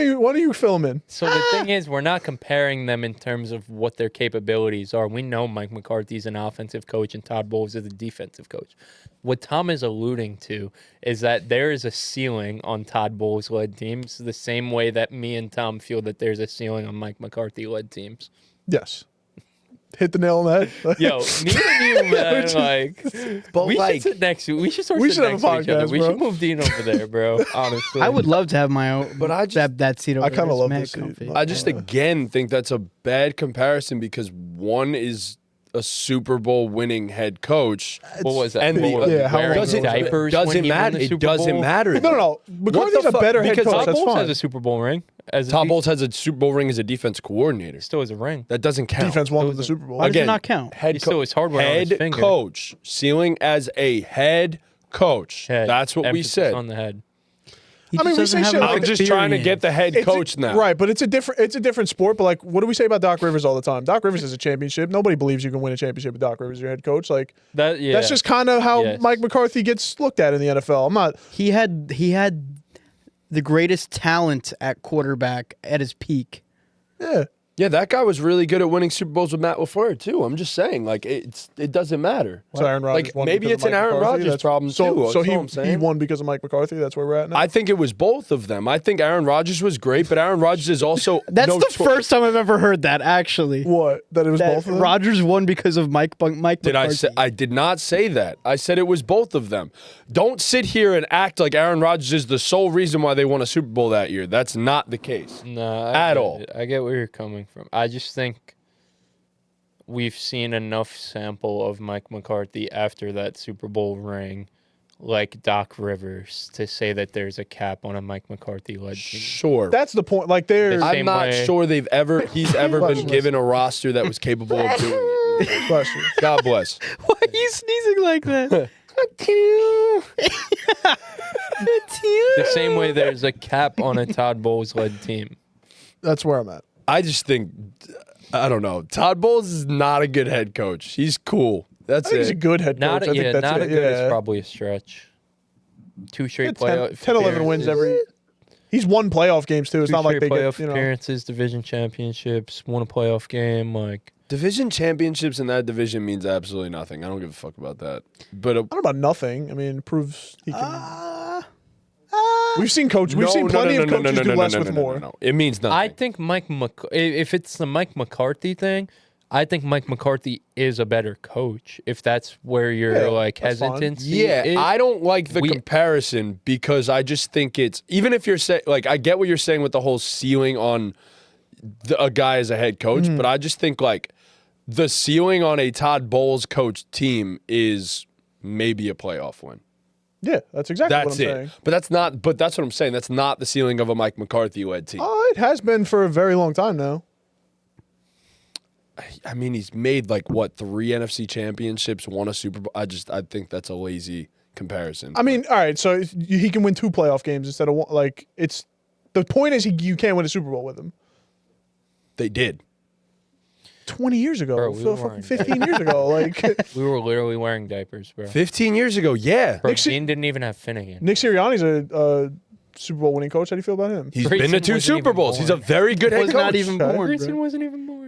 don't you fill him in? So the thing is, we're not comparing them in terms of what their capabilities are. We know Mike McCarthy's an offensive coach and Todd Bowles is a defensive coach. What Tom is alluding to is that there is a ceiling on Todd Bowles-led teams the same way that me and Tom feel that there's a ceiling on Mike McCarthy-led teams. Yes. Hit the nail on the head. Yo, me and you, man, like, But we like, should sit next to, we should start We sitting should have next a to each other. podcast, We bro. should move Dean over there, bro, honestly. I would love to have my own. But I just- that seat over I kinda there. It's love mad this seat. comfy. I just again think that's a bad comparison because one is a Super Bowl winning head coach. What was that? And the- What was it, yeah, how wearing long ago was that? diapers when doesn't he won matter. the It Super doesn't Bowl? matter. No. McCarthy's a fuck? better head Because coach. Todd That's Bowles fine. has a Super Bowl ring. As Todd Bowles has a Super Bowl ring as a defense coordinator. still has a ring. That doesn't count. Defense won with the Super Bowl. Why does it Again, not count? Head He still has hardware on his head finger. coach, ceiling as a head coach. Head. That's what we Emphasis said. on the head. He I mean, just we doesn't say have shit enough like I'm just trying to get the head It's- coach now. Right, but it's a different sport. But like, what do we say about Doc Rivers all the time? Doc Rivers is a championship. Nobody believes you can win a championship with Doc Rivers as your head coach. Like That yeah. that's just kind of how Yes. Mike McCarthy gets looked at in the NFL. I'm not. He had the greatest talent at quarterback at his peak. Yeah. Yeah, that guy was really good at winning Super Bowls with Matt LaFleur too. I'm just saying, like it doesn't matter. So Aaron Rodgers Like won maybe because it's of an Mike Aaron McCarthy. Rodgers That's- problem so, too. So That's all I'm he saying. won because of Mike McCarthy. That's where we're at now. I think it was both of them. I think Aaron Rodgers was great, but Aaron Rodgers is also That's the first time I've ever heard that. Actually, what that it was that both of them. Rodgers won because of Mike Did McCarthy. I say? I did not say that. I said it was both of them. Don't sit here and act like Aaron Rodgers is the sole reason why they won a Super Bowl that year. That's not the case. No, At all. I get where you're coming from. I just think we've seen enough sample of Mike McCarthy after that Super Bowl ring, like Doc Rivers, to say that there's a cap on a Mike McCarthy led team. Sure. That's the point. Like there's. The I'm same not way- sure he's ever been Bless you. given a roster that was capable of doing it. Bless you. God bless. Why are you sneezing like that? The same way there's a cap on a Todd Bowles led team. That's where I'm at. I just think, I don't know. Todd Bowles is not a good head coach. He's cool. I That's think he's a it. good head coach. Not I think that's not it. a good yeah. is probably a stretch. 2 straight 10, playoff 10, 11 wins every. He's won playoff games too. It's not like they playoff get appearances, division championships, won a playoff game. Like Division championships in that division means absolutely nothing. I don't give a fuck about that. But I don't know about nothing. I mean, it proves he can. We've seen plenty of coaches do less with more. No. It means nothing. I think if it's the Mike McCarthy thing, I think Mike McCarthy is a better coach. If that's where your hesitancy is. I don't like the comparison because I just think it's even if you're saying like I get what you're saying with the whole ceiling on a guy as a head coach, but I just think like the ceiling on a Todd Bowles coached team is maybe a playoff win. Yeah, that's exactly what I'm saying. But that's not. But that's what I'm saying. That's not the ceiling of a Mike McCarthy led team. Oh, it has been for a very long time now. I mean, he's made like what 3 NFC championships, won a Super Bowl. I think that's a lazy comparison. I mean, all right, so he can win 2 playoff games instead of one. Like it's the point is you can't win a Super Bowl with him. They did. 20 years ago, Bro, we were 15 years ago, like we were literally wearing diapers, bro. 15 years ago, yeah. Bro, Dean didn't even have Finnegan. Nick Sirianni's a Super Bowl winning coach. How do you feel about him? He's been to 2 Super Bowls. He's a very good head coach. Not even born. Grayson wasn't even born.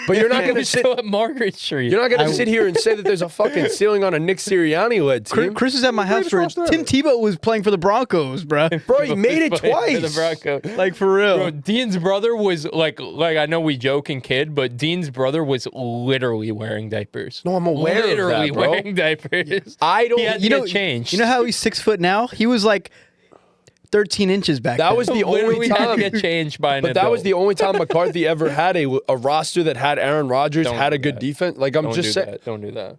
But you're not He going to was sit. still at Margaret Street. You're not going to sit here and say that there's a fucking ceiling on a Nick Sirianni led team. Chris was at my house for greatest roster Tim ever. Tebow was playing for the Broncos, bro. Bro, he made it For the twice. Broncos. Like for real. Bro, Dean's brother was like I know we joke and kid, but Dean's brother was literally wearing diapers. No, I'm aware of that, literally bro. wearing diapers. I don't. He had to get changed. You know how he's 6 foot now? He was like 13 inches back That then. was the only Literally had time. to get changed by an But that adult. was the only time McCarthy ever had a roster that had Aaron Rodgers, Don't had a do good that. defense. Like I'm Don't just do saying. that. Don't do that.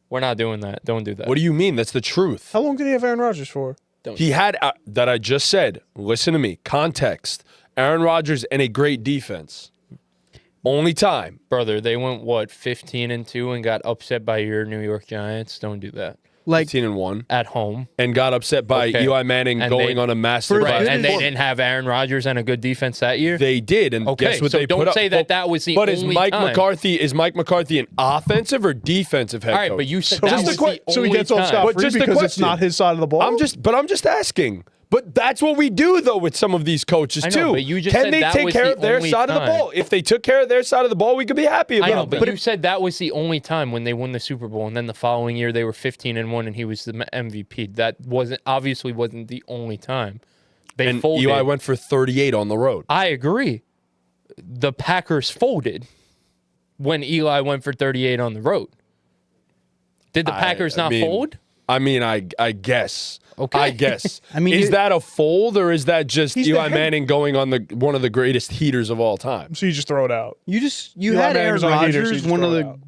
We're not doing that. Don't do that. What do you mean? That's the truth. How long did he have Aaron Rodgers for? He had that I just said. Listen to me. Context. Aaron Rodgers and a great defense. Only time. Brother, they went 15-2 and got upset by your New York Giants. Don't do that. Like 15-1. At home. And got upset by Okay. Eli Manning And going they- on a massive. Right. And they Good. didn't have Aaron Rodgers and a good defense that year. They did, and Okay, guess what so they don't put up? say that that was the But is only Mike time. McCarthy an offensive or defensive head All right, coach? but you said So, that just was the the so he only gets off time. scot But free just the because it's question. not his side of the ball. I'm just asking. But that's what we do though with some of these coaches I know, too. but you just Can said they that take was care the of their only side of the time. ball? If they took care of their side of the ball, we could be happy about I know, it. but you said that was the only time when they won the Super Bowl, and then the following year they were 15-1, and he was the MVP. That obviously wasn't the only time. They and folded. Eli went for 38 on the road. I agree. The Packers folded when Eli went for 38 on the road. Did the Packers not fold? I mean, I guess. Okay. I guess. I mean, is that a fold or is that just He's the Eli head- Manning going on one of the greatest heaters of all time? so you just throw it out. you Eli had Manning Aaron was on a heater, so you Rodgers, just one of throw it the out.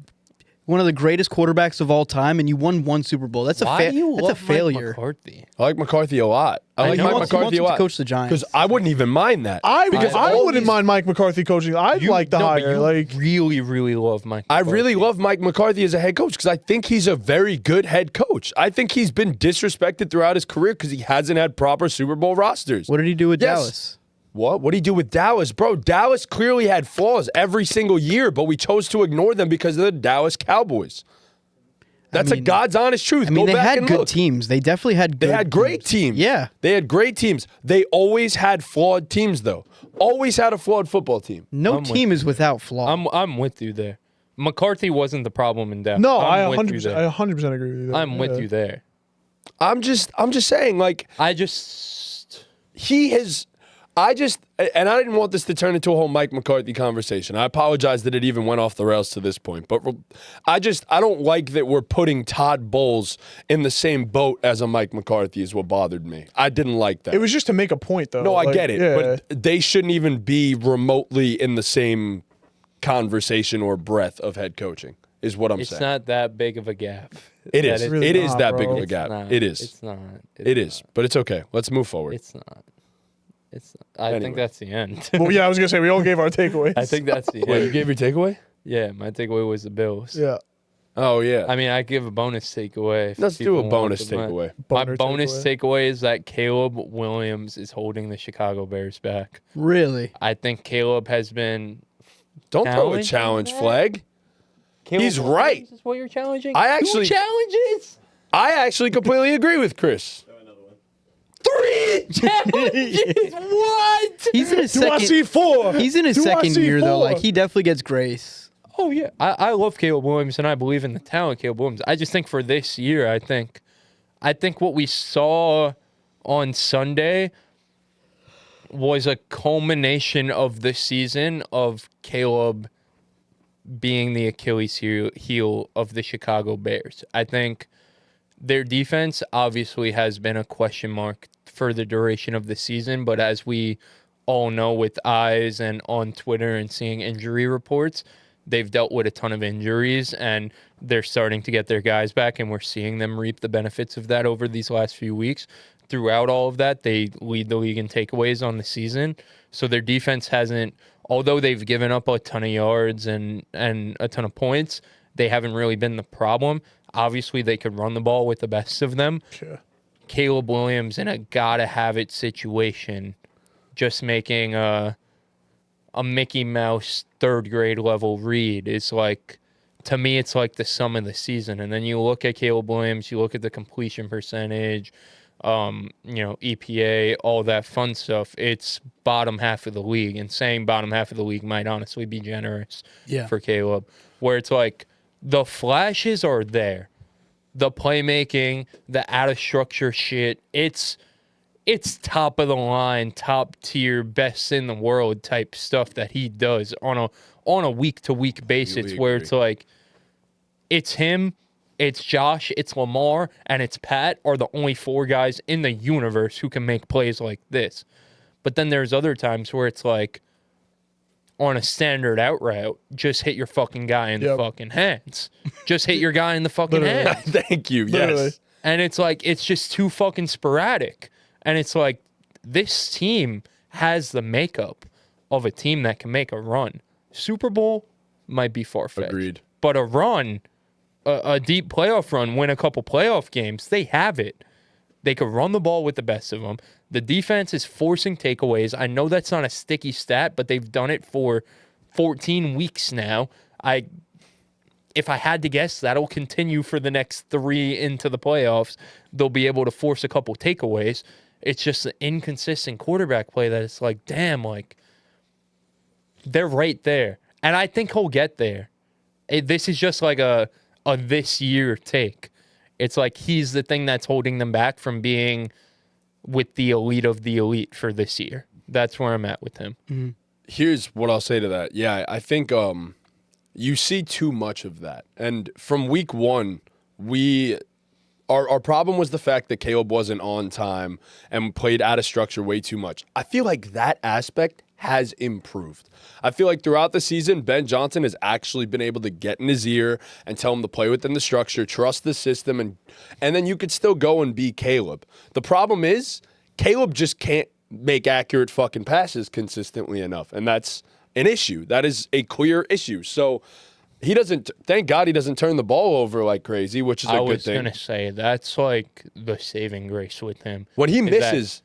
one of the greatest quarterbacks of all time, and you won 1 Super Bowl. That's Why do you that's a love failure. Mike McCarthy? I like McCarthy a lot. I like he Mike wants- he McCarthy wants a him to lot. coach the Giants. Because I wouldn't even mind that. I all wouldn't these- mind Mike McCarthy coaching. I'd like the No, but hire. you Like really, really love Mike. I really McCarthy. love Mike McCarthy as a head coach because I think he's a very good head coach. I think he's been disrespected throughout his career because he hasn't had proper Super Bowl rosters. What did he do with Yes. Dallas? What did he do with Dallas? Bro, Dallas clearly had flaws every single year, but we chose to ignore them because of the Dallas Cowboys. That's a mean- God's honest truth. I mean, Go they back had and good look. teams. They definitely had good They had great teams. Yeah. They had great teams. They always had flawed teams, though. Always had a flawed football team. No I'm team is without flaw. I'm with you there. McCarthy wasn't the problem in Dallas. no, I'm I with you 100%, there. I 100% agree with you. There. I'm with you there. I'm just saying, like, I just he has. And I didn't want this to turn into a whole Mike McCarthy conversation. I apologize that it even went off the rails to this point. But I don't like that we're putting Todd Bowles in the same boat as a Mike McCarthy is what bothered me. I didn't like that. It was just to make a point, though. No, I Like, get it. yeah. But they shouldn't even be remotely in the same conversation or breadth of head coaching, is what I'm it's saying. not that big of a gap. It is. really It is not, that big bro. of a It's gap. not. It is. It's not. It is. But it's okay. Let's move forward. It's not. It's not. I Anyway. think that's the end. Well, yeah, I was gonna say we all gave our takeaways. I think that's the Wait, you end. gave your takeaway? Yeah, my takeaway was the Bills. Yeah. Oh, yeah. I mean, I give a bonus takeaway. if Let's do people a want bonus the mon- takeaway. My Boner bonus takeaway is that Caleb Williams is holding the Chicago Bears back. Really? I think Caleb has been. Don't throw a Challenge challenge that? flag. Caleb He's Williams right. Is what you're challenging? I actually- 2 challenges. I actually completely agree with Chris. 3 challenges. What? He's in his Do I second. see 4? He's in his Do I second see year though. 4? Like he definitely gets grace. Oh, yeah. I love Caleb Williams, and I believe in the talent of Caleb Williams. I just think for this year, I think what we saw on Sunday was a culmination of the season of Caleb being the Achilles heel of the Chicago Bears. I think their defense obviously has been a question mark for the duration of the season, but as we all know with eyes and on Twitter and seeing injury reports, they've dealt with a ton of injuries and they're starting to get their guys back, and we're seeing them reap the benefits of that over these last few weeks. Throughout all of that, they lead the league in takeaways on the season. So their defense hasn't, although they've given up a ton of yards and a ton of points, they haven't really been the problem. Obviously, they could run the ball with the best of them. Sure. Caleb Williams in a gotta-have-it situation, just making a Mickey Mouse third-grade level read is like, to me, it's like the sum of the season. And then you look at Caleb Williams, you look at the completion percentage, EPA, all that fun stuff. It's bottom half of the league, and saying bottom half of the league might honestly be generous for Caleb, where it's like the flashes are there. The playmaking, the out-of-structure shit, it's top of the line, top tier, best in the world type stuff that he does on a week-to-week basis, where it's like, it's him, it's Josh, it's Lamar, and it's Pat are the only 4 guys in the universe who can make plays like this. But then there's other times where it's like, on a standard out route, just hit your fucking guy in the fucking hands. Just hit your guy in the fucking hands. Thank you. Literally. Yes. And it's like, it's just too fucking sporadic. And it's like, this team has the makeup of a team that can make a run. Super Bowl might be far-fetched. Agreed. But a run, a deep playoff run, win a couple playoff games, they have it. They could run the ball with the best of them. The defense is forcing takeaways. I know that's not a sticky stat, but they've done it for 14 weeks now. If I had to guess, that'll continue for the next 3 into the playoffs. They'll be able to force a couple takeaways. It's just an inconsistent quarterback play that it's like, damn, like, they're right there. And I think he'll get there. This is just like a this year take. It's like he's the thing that's holding them back from being with the elite of the elite for this year. That's where I'm at with him. Mm-hmm. Here's what I'll say to that. Yeah, I think you see too much of that. And from week 1, our problem was the fact that Caleb wasn't on time and played out of structure way too much. I feel like that aspect has improved. I feel like throughout the season, Ben Johnson has actually been able to get in his ear and tell him to play within the structure, trust the system, and then you could still go and be Caleb. The problem is, Caleb just can't make accurate fucking passes consistently enough, and that's an issue. That is a clear issue. So he doesn't, thank God he doesn't turn the ball over like crazy, which is a good thing. I was going to say, that's like the saving grace with him. When he misses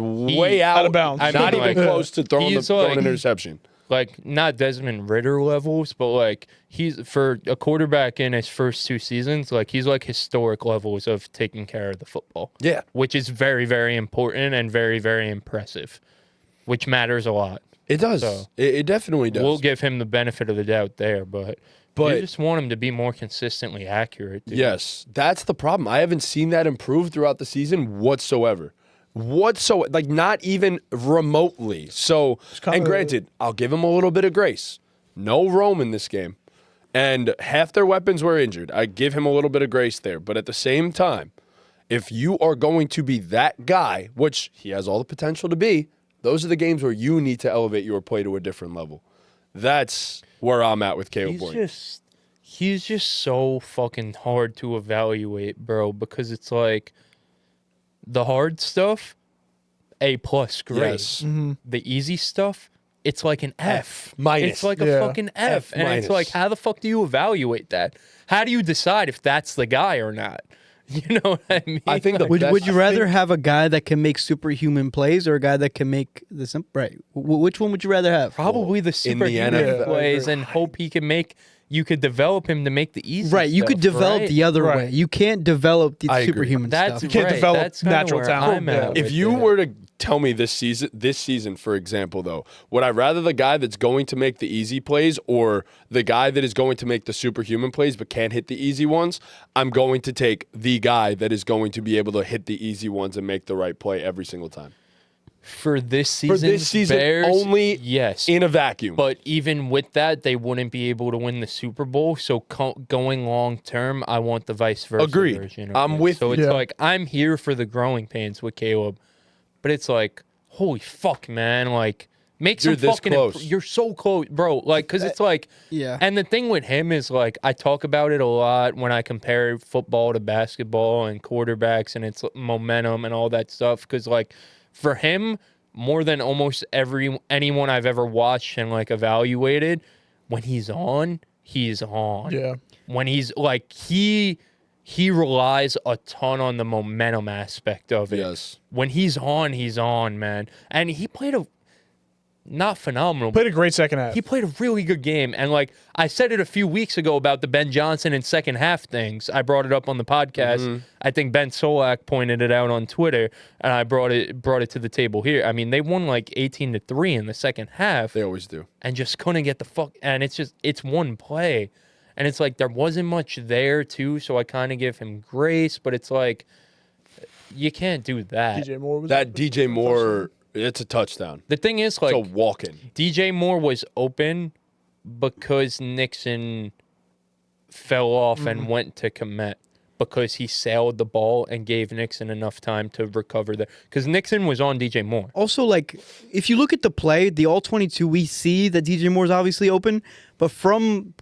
way out of bounds. Not even close to throwing an interception. Like, not Desmond Ridder levels, but like, he's, for a quarterback in his first 2 seasons, like, he's like historic levels of taking care of the football. Yeah. Which is very, very important and very, very impressive, which matters a lot. It does. So, it definitely does. We'll give him the benefit of the doubt there, but you just want him to be more consistently accurate. Dude. Yes, that's the problem. I haven't seen that improve throughout the season whatsoever. Like, not even remotely. So, and granted, I'll give him a little bit of grace. No Rome in this game. And half their weapons were injured. I give him a little bit of grace there. But at the same time, if you are going to be that guy, which he has all the potential to be, those are the games where you need to elevate your play to a different level. That's where I'm at with Caleb Williams. He's just so fucking hard to evaluate, bro, because it's like the hard stuff, A+ grade. Yes. Mm-hmm. The easy stuff, it's like an F. Minus. It's like a fucking F. And minus. it's like, how the fuck do you evaluate that? How do you decide if that's the guy or not? You know what I mean? I think the Would you rather have a guy that can make superhuman plays or a guy that can make the simple? Right. Which one would you rather have? Probably the in the superhuman NFL. plays and hope he can make you could develop him to make the easy Right, you could stuff, develop right? the other Right. way. You can't develop the I agree. superhuman That's stuff. can't right. develop That's kinda natural where talent. I'm at If with you it. were to tell me this season, for example, though, would I rather the guy that's going to make the easy plays or the guy that is going to make the superhuman plays but can't hit the easy ones? I'm going to take the guy that is going to be able to hit the easy ones and make the right play every single time. For this season, Bears, only yes. in a vacuum. But even with that, they wouldn't be able to win the Super Bowl. So going long term, I want the vice versa Agreed. version of I'm it. with So you. it's Yeah. like I'm here for the growing pains with Caleb, but it's like, holy fuck, man! Like, make You're some this fucking. close. You're so close, bro. Like, cause it's like, Yeah. And the thing with him is like, I talk about it a lot when I compare football to basketball and quarterbacks and its momentum and all that stuff. Cause like, for him, more than almost anyone I've ever watched and like evaluated, when he's on, he's on. Yeah. When he's like he relies a ton on the momentum aspect of it. Yes. When he's on, man. And he played not phenomenal. Played a great second half. He played a really good game. And like I said it a few weeks ago about the Ben Johnson and second half things. I brought it up on the podcast. Mm-hmm. I think Ben Solak pointed it out on Twitter, and I brought it to the table here. I mean, they won like 18-3 in the second half They always do. and just couldn't get the fuck. And it's one play. And it's like there wasn't much there too, so I kind of give him grace, but it's like you can't do that. DJ Moore was That DJ Moore, it's a touchdown. The thing is, like, It's a walk-in. DJ Moore was open because Nixon fell off and went to commit because he sailed the ball and gave Nixon enough time to recover there. Because Nixon was on DJ Moore. Also, like, if you look at the play, the all-22, we see that DJ Moore's obviously open, but from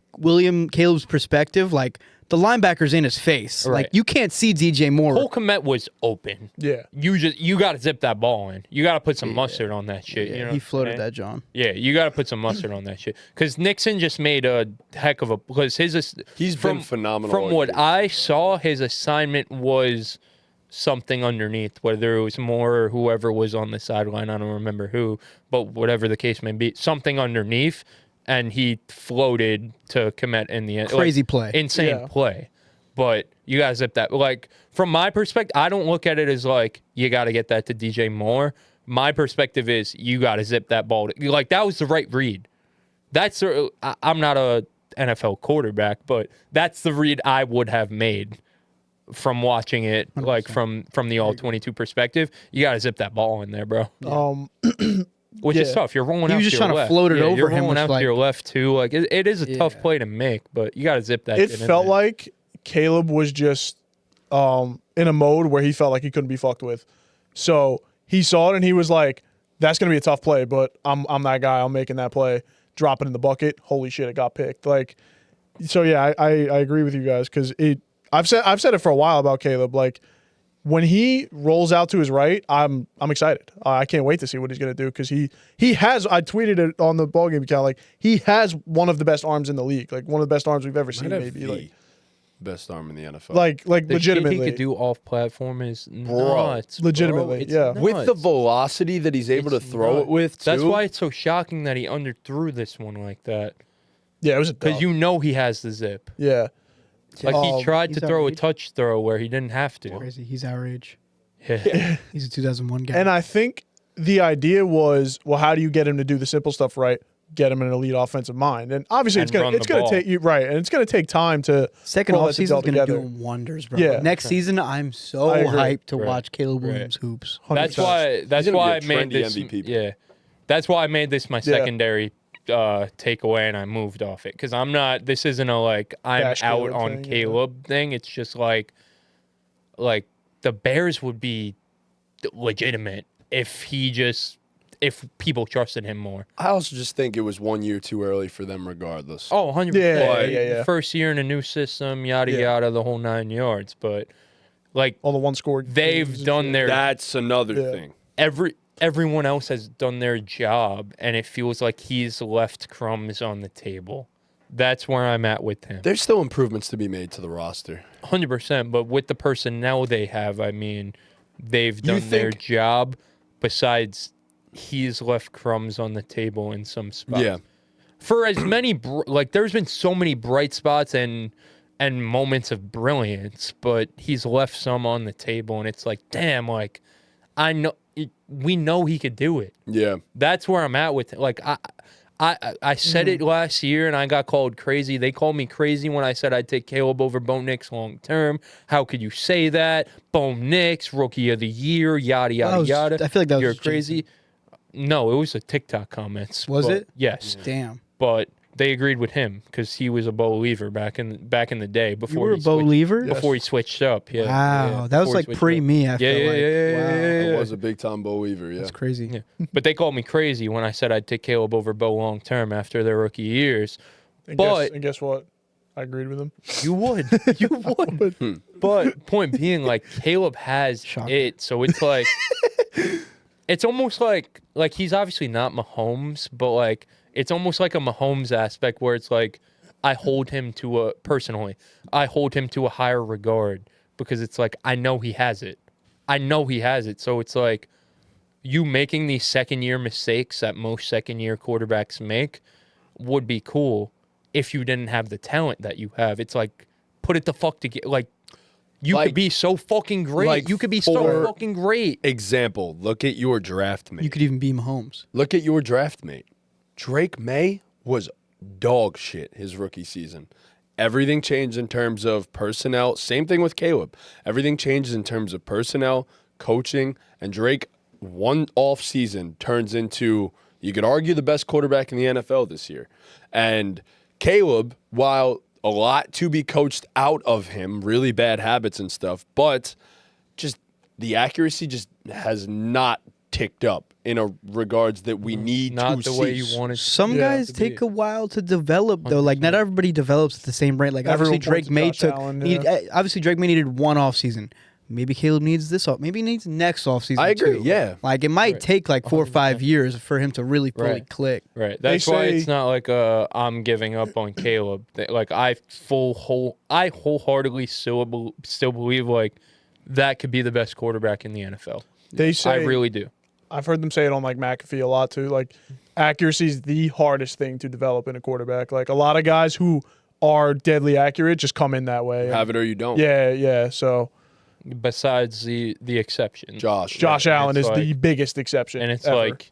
Caleb's perspective, like, the linebacker's in his face. Right. Like, you can't see DJ Moore. Cole Kmet was open. Yeah. You got to zip that ball in. You got to put some mustard on that shit. Yeah, you know he what I'm floated saying? that, John. Yeah, you got to put some mustard on that shit. Because Nixon just made a heck of a. Because He's been phenomenal From all what year. I saw, his assignment was something underneath, whether it was Moore or whoever was on the sideline. I don't remember who, but whatever the case may be, something underneath, and he floated to commit in the end. Crazy play. Insane Yeah. play. But you got to zip that. Like, from my perspective, I don't look at it as like, you got to get that to DJ Moore. My perspective is you got to zip that ball. Like, that was the right read. I'm not a NFL quarterback, but that's the read I would have made from watching it, like from the all-22 perspective. You got to zip that ball in there, bro. Which is Yeah. tough. You're rolling He out was to just your trying to left. float it Yeah, over you're him, rolling which, out to like- your left too. Like it is a tough Yeah. play to make, but you got to zip that. It shit in felt there. like Caleb was just in a mode where he felt like he couldn't be fucked with. So he saw it and he was like, that's going to be a tough play, but I'm that guy. I'm making that play. Drop it in the bucket. Holy shit, it got picked. Like, so yeah, I agree with you guys because I've said it for a while about Caleb. Like, when he rolls out to his right, I'm excited. I can't wait to see what he's going to do because he has. I tweeted it on the BallGame account. Like, he has one of the best arms in the league. Like, one of the best arms we've ever seen. Might have Maybe the like best arm in the NFL. like The legitimately. shit he could do off platform is nuts. Bro. Legitimately, It's yeah. with the nuts. velocity that he's able It's to throw nuts. it with, too. That's why it's so shocking that he underthrew this one like that. Yeah, it was a Because dub. you know he has the zip. Yeah, Like he tried he's to throw a outraged. touch throw where he didn't have to. Crazy. He's our age. Yeah. He's a 2001 guy. and I think the idea was, well, how do you get him to do the simple stuff right? Get him an elite offensive mind, and obviously And run the gonna ball. take you right, and it's gonna take time to Second pull off that together. season is going to do him wonders, bro. Yeah. Next season, I'm so I agree. hyped to Right. watch Caleb Right. Williams hoops. 100%. That's gonna why I be a made trendy this. MVP. Yeah, that's why I made this my secondary takeaway, and I moved off it because I'm not. This isn't a like I'm Bash out Caleb on thing, yeah. Caleb thing. It's just like the Bears would be legitimate if people trusted him more. I also just think it was 1 year too early for them regardless. Oh, 100%. Yeah. First year in a new system, yada yada, the whole 9 yards. But like all the one score. games they've and done shit. their That's another Yeah. thing. everyone else has done their job, and it feels like he's left crumbs on the table. That's where I'm at with him. There's still improvements to be made to the roster. 100%. But with the personnel they have, I mean, they've done their think- job. Besides, he's left crumbs on the table in some spots. Yeah. for as many like there's been so many bright spots and moments of brilliance, but he's left some on the table, and it's like, damn, like we know he could do it. Yeah. That's where I'm at with it. Like I said it last year, and I got called crazy. They called me crazy when I said I'd take Caleb over Bo Nix long term. How could you say that? Bo Nix, rookie of the year, yada yada yada. I feel like that was You're Jason. crazy. No, it was a TikTok comments. Was but- it? Yes, Damn. but they agreed with him because he was a believer back in the day before You were a he switched- believer? before he switched up. Yeah. Wow. yeah, That was before he like switched pre up. me, I Yeah, feel yeah, like. yeah, yeah, Wow. yeah, yeah. I was a big time believer, yeah. That's crazy. Yeah. But they called me crazy when I said I'd take Caleb over Bo long term after their rookie years. And But- guess what? I agreed with him. You would. You would. But point being, like, Caleb has Shocker. it. So it's like, it's almost like he's obviously not Mahomes, but like, it's almost like a Mahomes aspect where it's like, I hold him to personally, I hold him to a higher regard because it's like, I know he has it. I know he has it. So it's like, you making these second year mistakes that most second year quarterbacks make would be cool if you didn't have the talent that you have. It's like, put it the fuck together. Like, you Like- could be so fucking great. like You could be for- so fucking great. Example, look at your draft mate. You could even be Mahomes. Look at your draft mate. Drake May was dog shit his rookie season. Everything changed in terms of personnel. Same thing with Caleb. Everything changed in terms of personnel, coaching, and Drake, one off season turns into, you could argue, the best quarterback in the NFL this year. And Caleb, while a lot to be coached out of him, really bad habits and stuff, but just the accuracy just has not ticked up in a regards that we need Not to the see. way you wanted. Some Yeah. guys take a while to develop, though. Like, not everybody develops at the same rate. Like, obviously, Everyone points Drake to May Josh took. Allen, Obviously, Drake May needed one off season. Maybe Caleb needs this off. Maybe he needs next off season. I agree, too. yeah. Like, it might Right. take like 4 or 5 years for him to really fully Right. click. Right. That's why say- it's not like I'm giving up on Caleb. Like I wholeheartedly still believe like that could be the best quarterback in the NFL. They say I really do. I've heard them say it on like McAfee a lot too. Like accuracy is the hardest thing to develop in a quarterback. Like a lot of guys who are deadly accurate just come in that way. Have it or you don't. Yeah. So Besides the exception, Josh. Allen it's is the like- biggest exception. and it's ever. like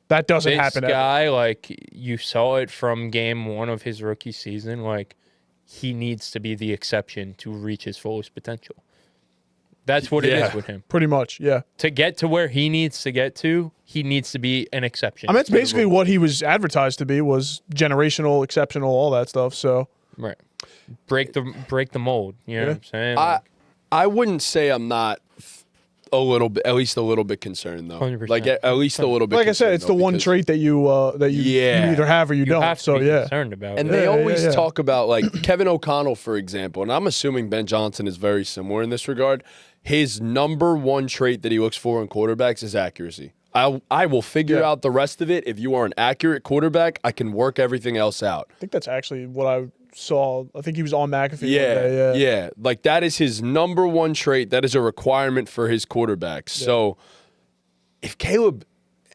that doesn't this happen. Ever. guy, like you saw it from game 1 of his rookie season, like he needs to be the exception to reach his fullest potential. That's what it Yeah. is with him. Pretty much, yeah. To get to where he needs to get to, he needs to be an exception. I mean, it's to the basically rule. what he was advertised to be was generational, exceptional, all that stuff. So Right. Break the mold. You know what I'm saying? I wouldn't say I'm not a little bit, at least a little bit concerned though. 100%. Like at least a little bit. like I said, concerned, it's the though, one because- trait that you Yeah. either have or you, you don't. have to So be yeah. concerned about And it. they Yeah, always yeah. talk about like Kevin O'Connell, for example, and I'm assuming Ben Johnson is very similar in this regard. His number one trait that he looks for in quarterbacks is accuracy. I will figure Yeah. out the rest of it. If you are an accurate quarterback, I can work everything else out. I think that's actually what I saw. I think he was on McAfee. one Yeah, day, yeah. Like that is his number one trait. That is a requirement for his quarterbacks. So if Caleb,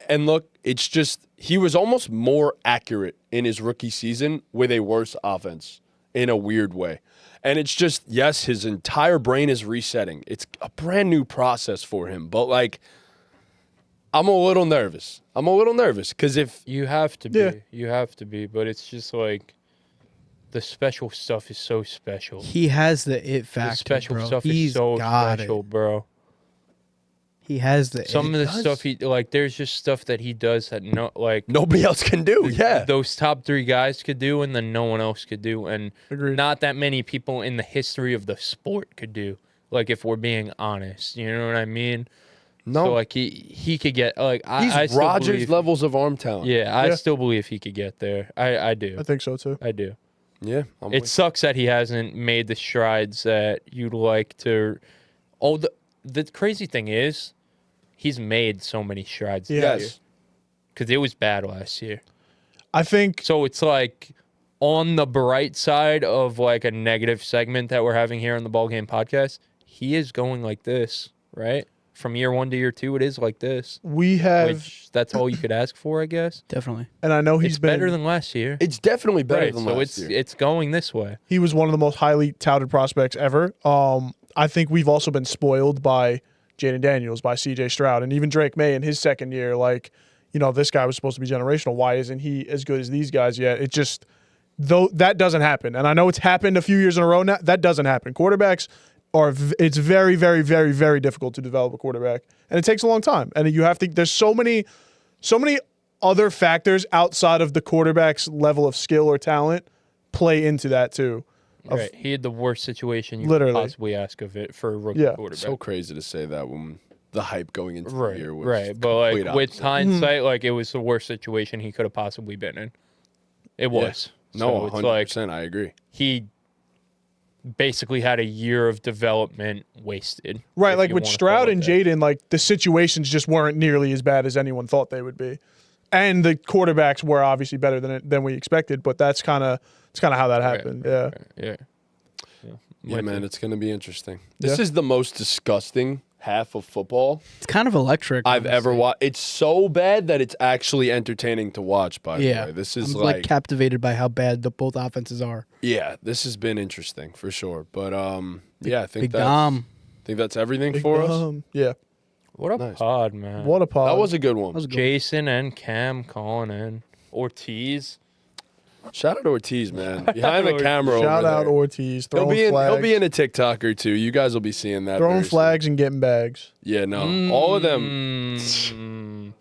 and look, it's just he was almost more accurate in his rookie season with a worse offense in a weird way. And it's just, yes, his entire brain is resetting. It's a brand new process for him. But like, I'm a little nervous. Because if You have to be. Yeah. You have to be. But it's just like the special stuff is so special. He has the it The factor, special bro. stuff He's is so got special, it. bro. He has the Some it. of the stuff he like, there's just stuff that he does that nobody else can do, yeah. those top 3 guys could do, and then no one else could do, and Agreed. not that many people in the history of the sport could do. Like, if we're being honest, you know what I mean? No, So like he could get like he's I still Rodgers believe- levels of arm talent. Yeah, I Yeah. still believe he could get there. I do. I think so too. I do. Yeah. I'm It with sucks that he hasn't made the strides that you'd like to. Oh, the crazy thing is, he's made so many strides. Yeah. Yes. Because it was bad last year. I think So it's like on the bright side of like a negative segment that we're having here on the BallGame podcast, he is going like this, right? from year 1 to year 2, it is like this. We have, Which that's all you could ask for, I guess. Definitely. and I know he's It's been better than last year. It's definitely better Right, than so last year. it's going this way. he was one of the most highly touted prospects ever. I think we've also been spoiled by Jaden Daniels, by CJ Stroud, and even Drake May in his second year. Like, this guy was supposed to be generational. Why isn't he as good as these guys yet? It just, though, that doesn't happen. And I know it's happened a few years in a row now. That doesn't happen. Quarterbacks it's very, very, very, very difficult to develop a quarterback, and it takes a long time. And you have to. There's so many other factors outside of the quarterback's level of skill or talent play into that too. Right. He had the worst situation you Literally. could possibly ask of it for a rookie Yeah. quarterback. So crazy to say that when the hype going into the Right, year was right. But like complete with opposite. hindsight, like it was the worst situation he could have possibly been in. It was. No, So it's 100%. like I agree. he basically had a year of development wasted. Right, if like you with wanna Stroud call it and that. Jaden, like the situations just weren't nearly as bad as anyone thought they would be, and the quarterbacks were obviously better than we expected. But that's kind of how that happened. Right, Yeah. right, yeah. Yeah, With man, it. it's going to be interesting. This Yeah. is the most disgusting half of football It's kind of electric. I've ever honestly. watched. It's so bad that it's actually entertaining to watch, by Yeah. the way. This is I'm like, captivated by how bad both offenses are. yeah, this has been interesting for sure. But yeah, I think Big Dom. that's everything Big for us. Dom. Yeah. What a Nice. pod, man. What a pod. That was a good one. That was a good. Jason and Cam calling in. Ortiz. Shout out to Ortiz, man. Behind the Ortiz. camera Shout over out there. Ortiz He'll throwing be in. flags, He'll be in a TikTok or two. You guys will be seeing that. throwing very soon. flags and getting bags. Yeah, no, all of them.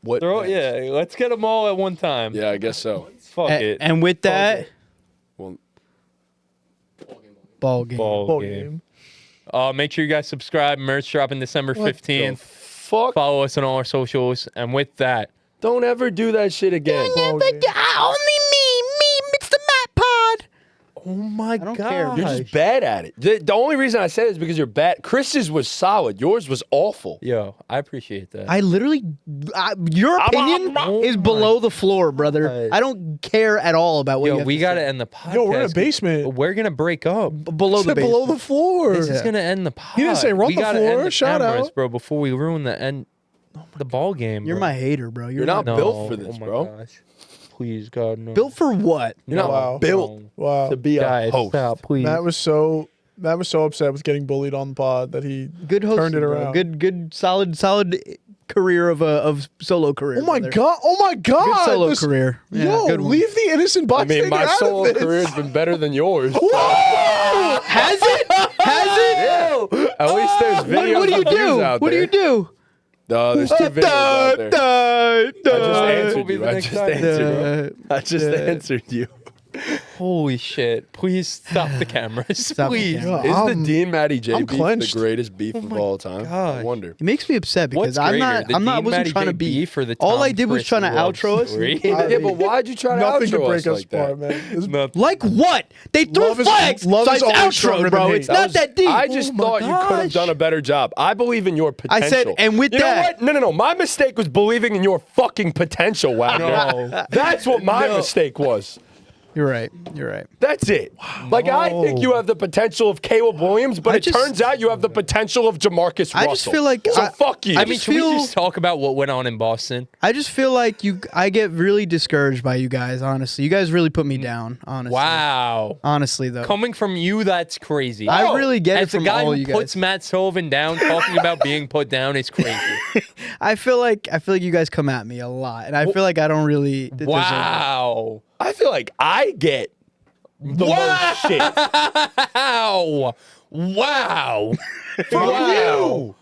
What? Yeah, let's get them all at one time. Yeah, I guess so. Fuck And, it. and with that, Well, ball game. Ball game. game. Make sure you guys subscribe. Merch dropping December 15th. fuck. Follow us on all our socials. And with that, Don't ever do that shit again. Ball game. Only me, Mr. Matt Pod. oh my don't care. You're just bad at it. The only reason I said it is because you're bad. Chris's was solid. Yours was awful. Yo, I appreciate that. I literally, your opinion is below the floor, brother. God. I don't care at all about what you Yo, have we to got to say. end the podcast. Yo, we're in a basement. We're going to break up. below the Said base. below the floor. This is going to end the pod. He didn't say run we the gotta floor. end the Shout cameras, out. bro, before we ruin the ball game. You're bro. my hater, bro. You're not No, built for this, oh my bro. Gosh. Please, God, no. built for what? You're not Wow. built Wow. to be a Guys, host. stop, please. Matt was so upset with getting bullied on the pod that he Good host. turned it around. Good, solid career of solo career. Oh my brother. god! Oh my god! Good solo This- career. Yeah, Yo, good one. leave the innocent I bystander mean, my out solo of this. career has been better than yours. Whoa! Has it? Has it? At least there's videos What do you of views do? out What do there. you do? There's 2 videos out there. I just answered will be you. the I next just time. answered you. I just answered you. Holy shit. Please stop the cameras. Stop the Please. camera. Is I'm- the Dean Matty J I'm beef the clenched. greatest beef of my all time? I gosh. wonder. It makes me upset because What's I'm greater, not. the I'm not. Dean Wasn't Matty trying to J be. beef or the All I Tom did was Chris trying to love outro us. story? Yeah, but why'd you try to Nothing outro to break us us like that? apart, man. This- Like what? They threw Love is- flags. love so is it's always stronger outro, bro. than It's hate. not that deep. I just Oh my thought you could have gosh. done a better job. I believe in your I potential. said, and with you that- know what? No. My mistake was believing in your fucking potential, Wagner. No. That's what my mistake was. You're right. You're right. That's it. Like, I think you have the potential of Caleb Williams, but I it just- turns out you have the potential of Jamarcus Russell. I just feel like So fuck you. I mean, just should we feel- just talk about what went on in Boston? I just feel like I get really discouraged by you guys. Honestly, you guys really put me down. Honestly. Wow. Honestly, though. Coming from you, that's crazy. I really get it As the from guy all who you puts guys. Matt Sullivan down, talking about being put down is crazy. I feel like you guys come at me a lot, and I feel like I don't really. deserve it. Wow. I feel like I get the most shit. Wow. Wow. From you.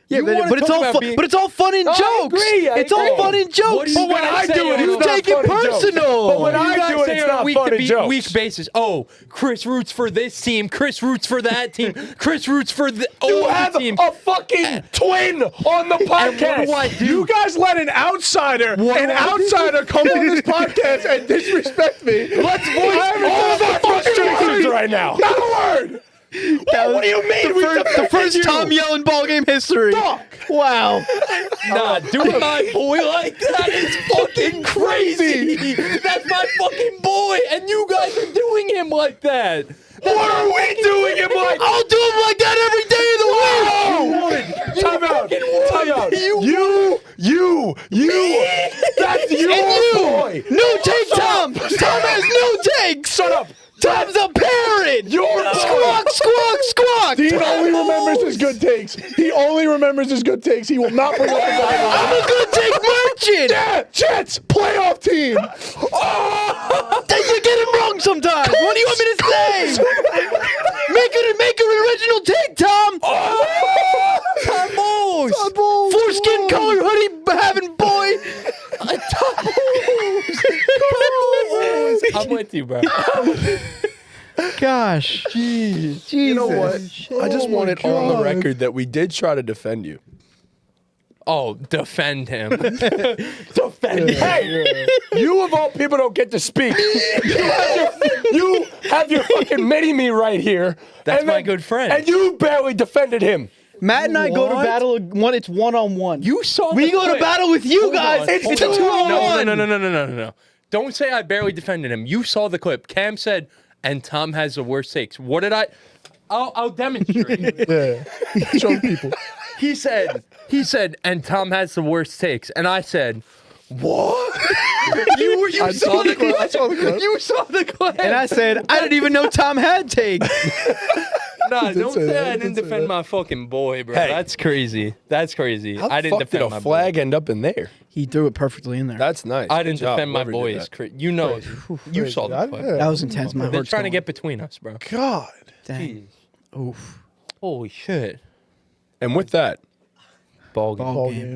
Yeah, You wanna but it's talk all about fun. being- But it's all fun and I jokes. agree, I It's all agree. fun and jokes. What do you But when guys I say do it, on it's a- not take it fun and jokes. personal. But when You I guys do it, say it's on a not week fun to and jokes. week basis. Oh, Chris roots for this team. Chris roots for that team. Chris roots for the You other have team. a fucking twin on the podcast. do I do? You guys let an outsider come on this podcast and disrespect me. Let's voice all of our frustrations right now. Not a word. What do you mean? The first time yelling ball game history. Wow. Nah, doing my boy like that is fucking crazy. That's my fucking boy, and you guys are doing him like that. What are we doing him like? I'll do him like that every day of the week. Time out. Time out. You. That's your boy. New take, Tom. Tom has new takes. Shut up. Tom's a parrot. Your boy. Squawk, squawk, squawk. Dean only remembers his good takes. He only remembers his good takes. He will not bring up the bad ones. I'm a good take merchant. Yeah, Jets playoff team. You get him wrong sometimes. What do you want me to say? Make an original take, Tom. Todd Bowles. Todd Bowles. Foreskin color hoodie having boy. Todd Bowles. I'm with you, bro. Gosh. Jeez. You know what? I just Oh my want it on the God. record that we did try to defend you. Oh, defend him. Defend Hey, you of all people don't get to speak. You have your fucking mini-me right here. That's and my then- good friend. And you barely defended him. Matt and I go to What? battle it's one-on-one. You saw We the go to clip. battle with you Hold guys. on, It's hold a on. 2-on-1. No. Don't say I barely defended him. You saw the clip. Cam said, and Tom has the worst takes. What did I? I'll demonstrate. Yeah. Show people. He said, and Tom has the worst takes. And I said, what? you I saw the clip. I saw the clip. You saw the clip. And I said, I didn't even know Tom had takes. Nah, don't say say that. I He didn't did say defend that. my fucking boy, bro. Hey. That's crazy. That's crazy. How I the didn't fuck did defend a my flag boy. end up in there? He threw it perfectly in there. That's nice. I Good didn't job, defend my whoever did boy. that. Is you know, you saw the clip. Yeah. That was intense. My They're heart's trying to going. get between us, bro. God. Dang. Oof. Holy shit. And with that, Ball game. Ball game.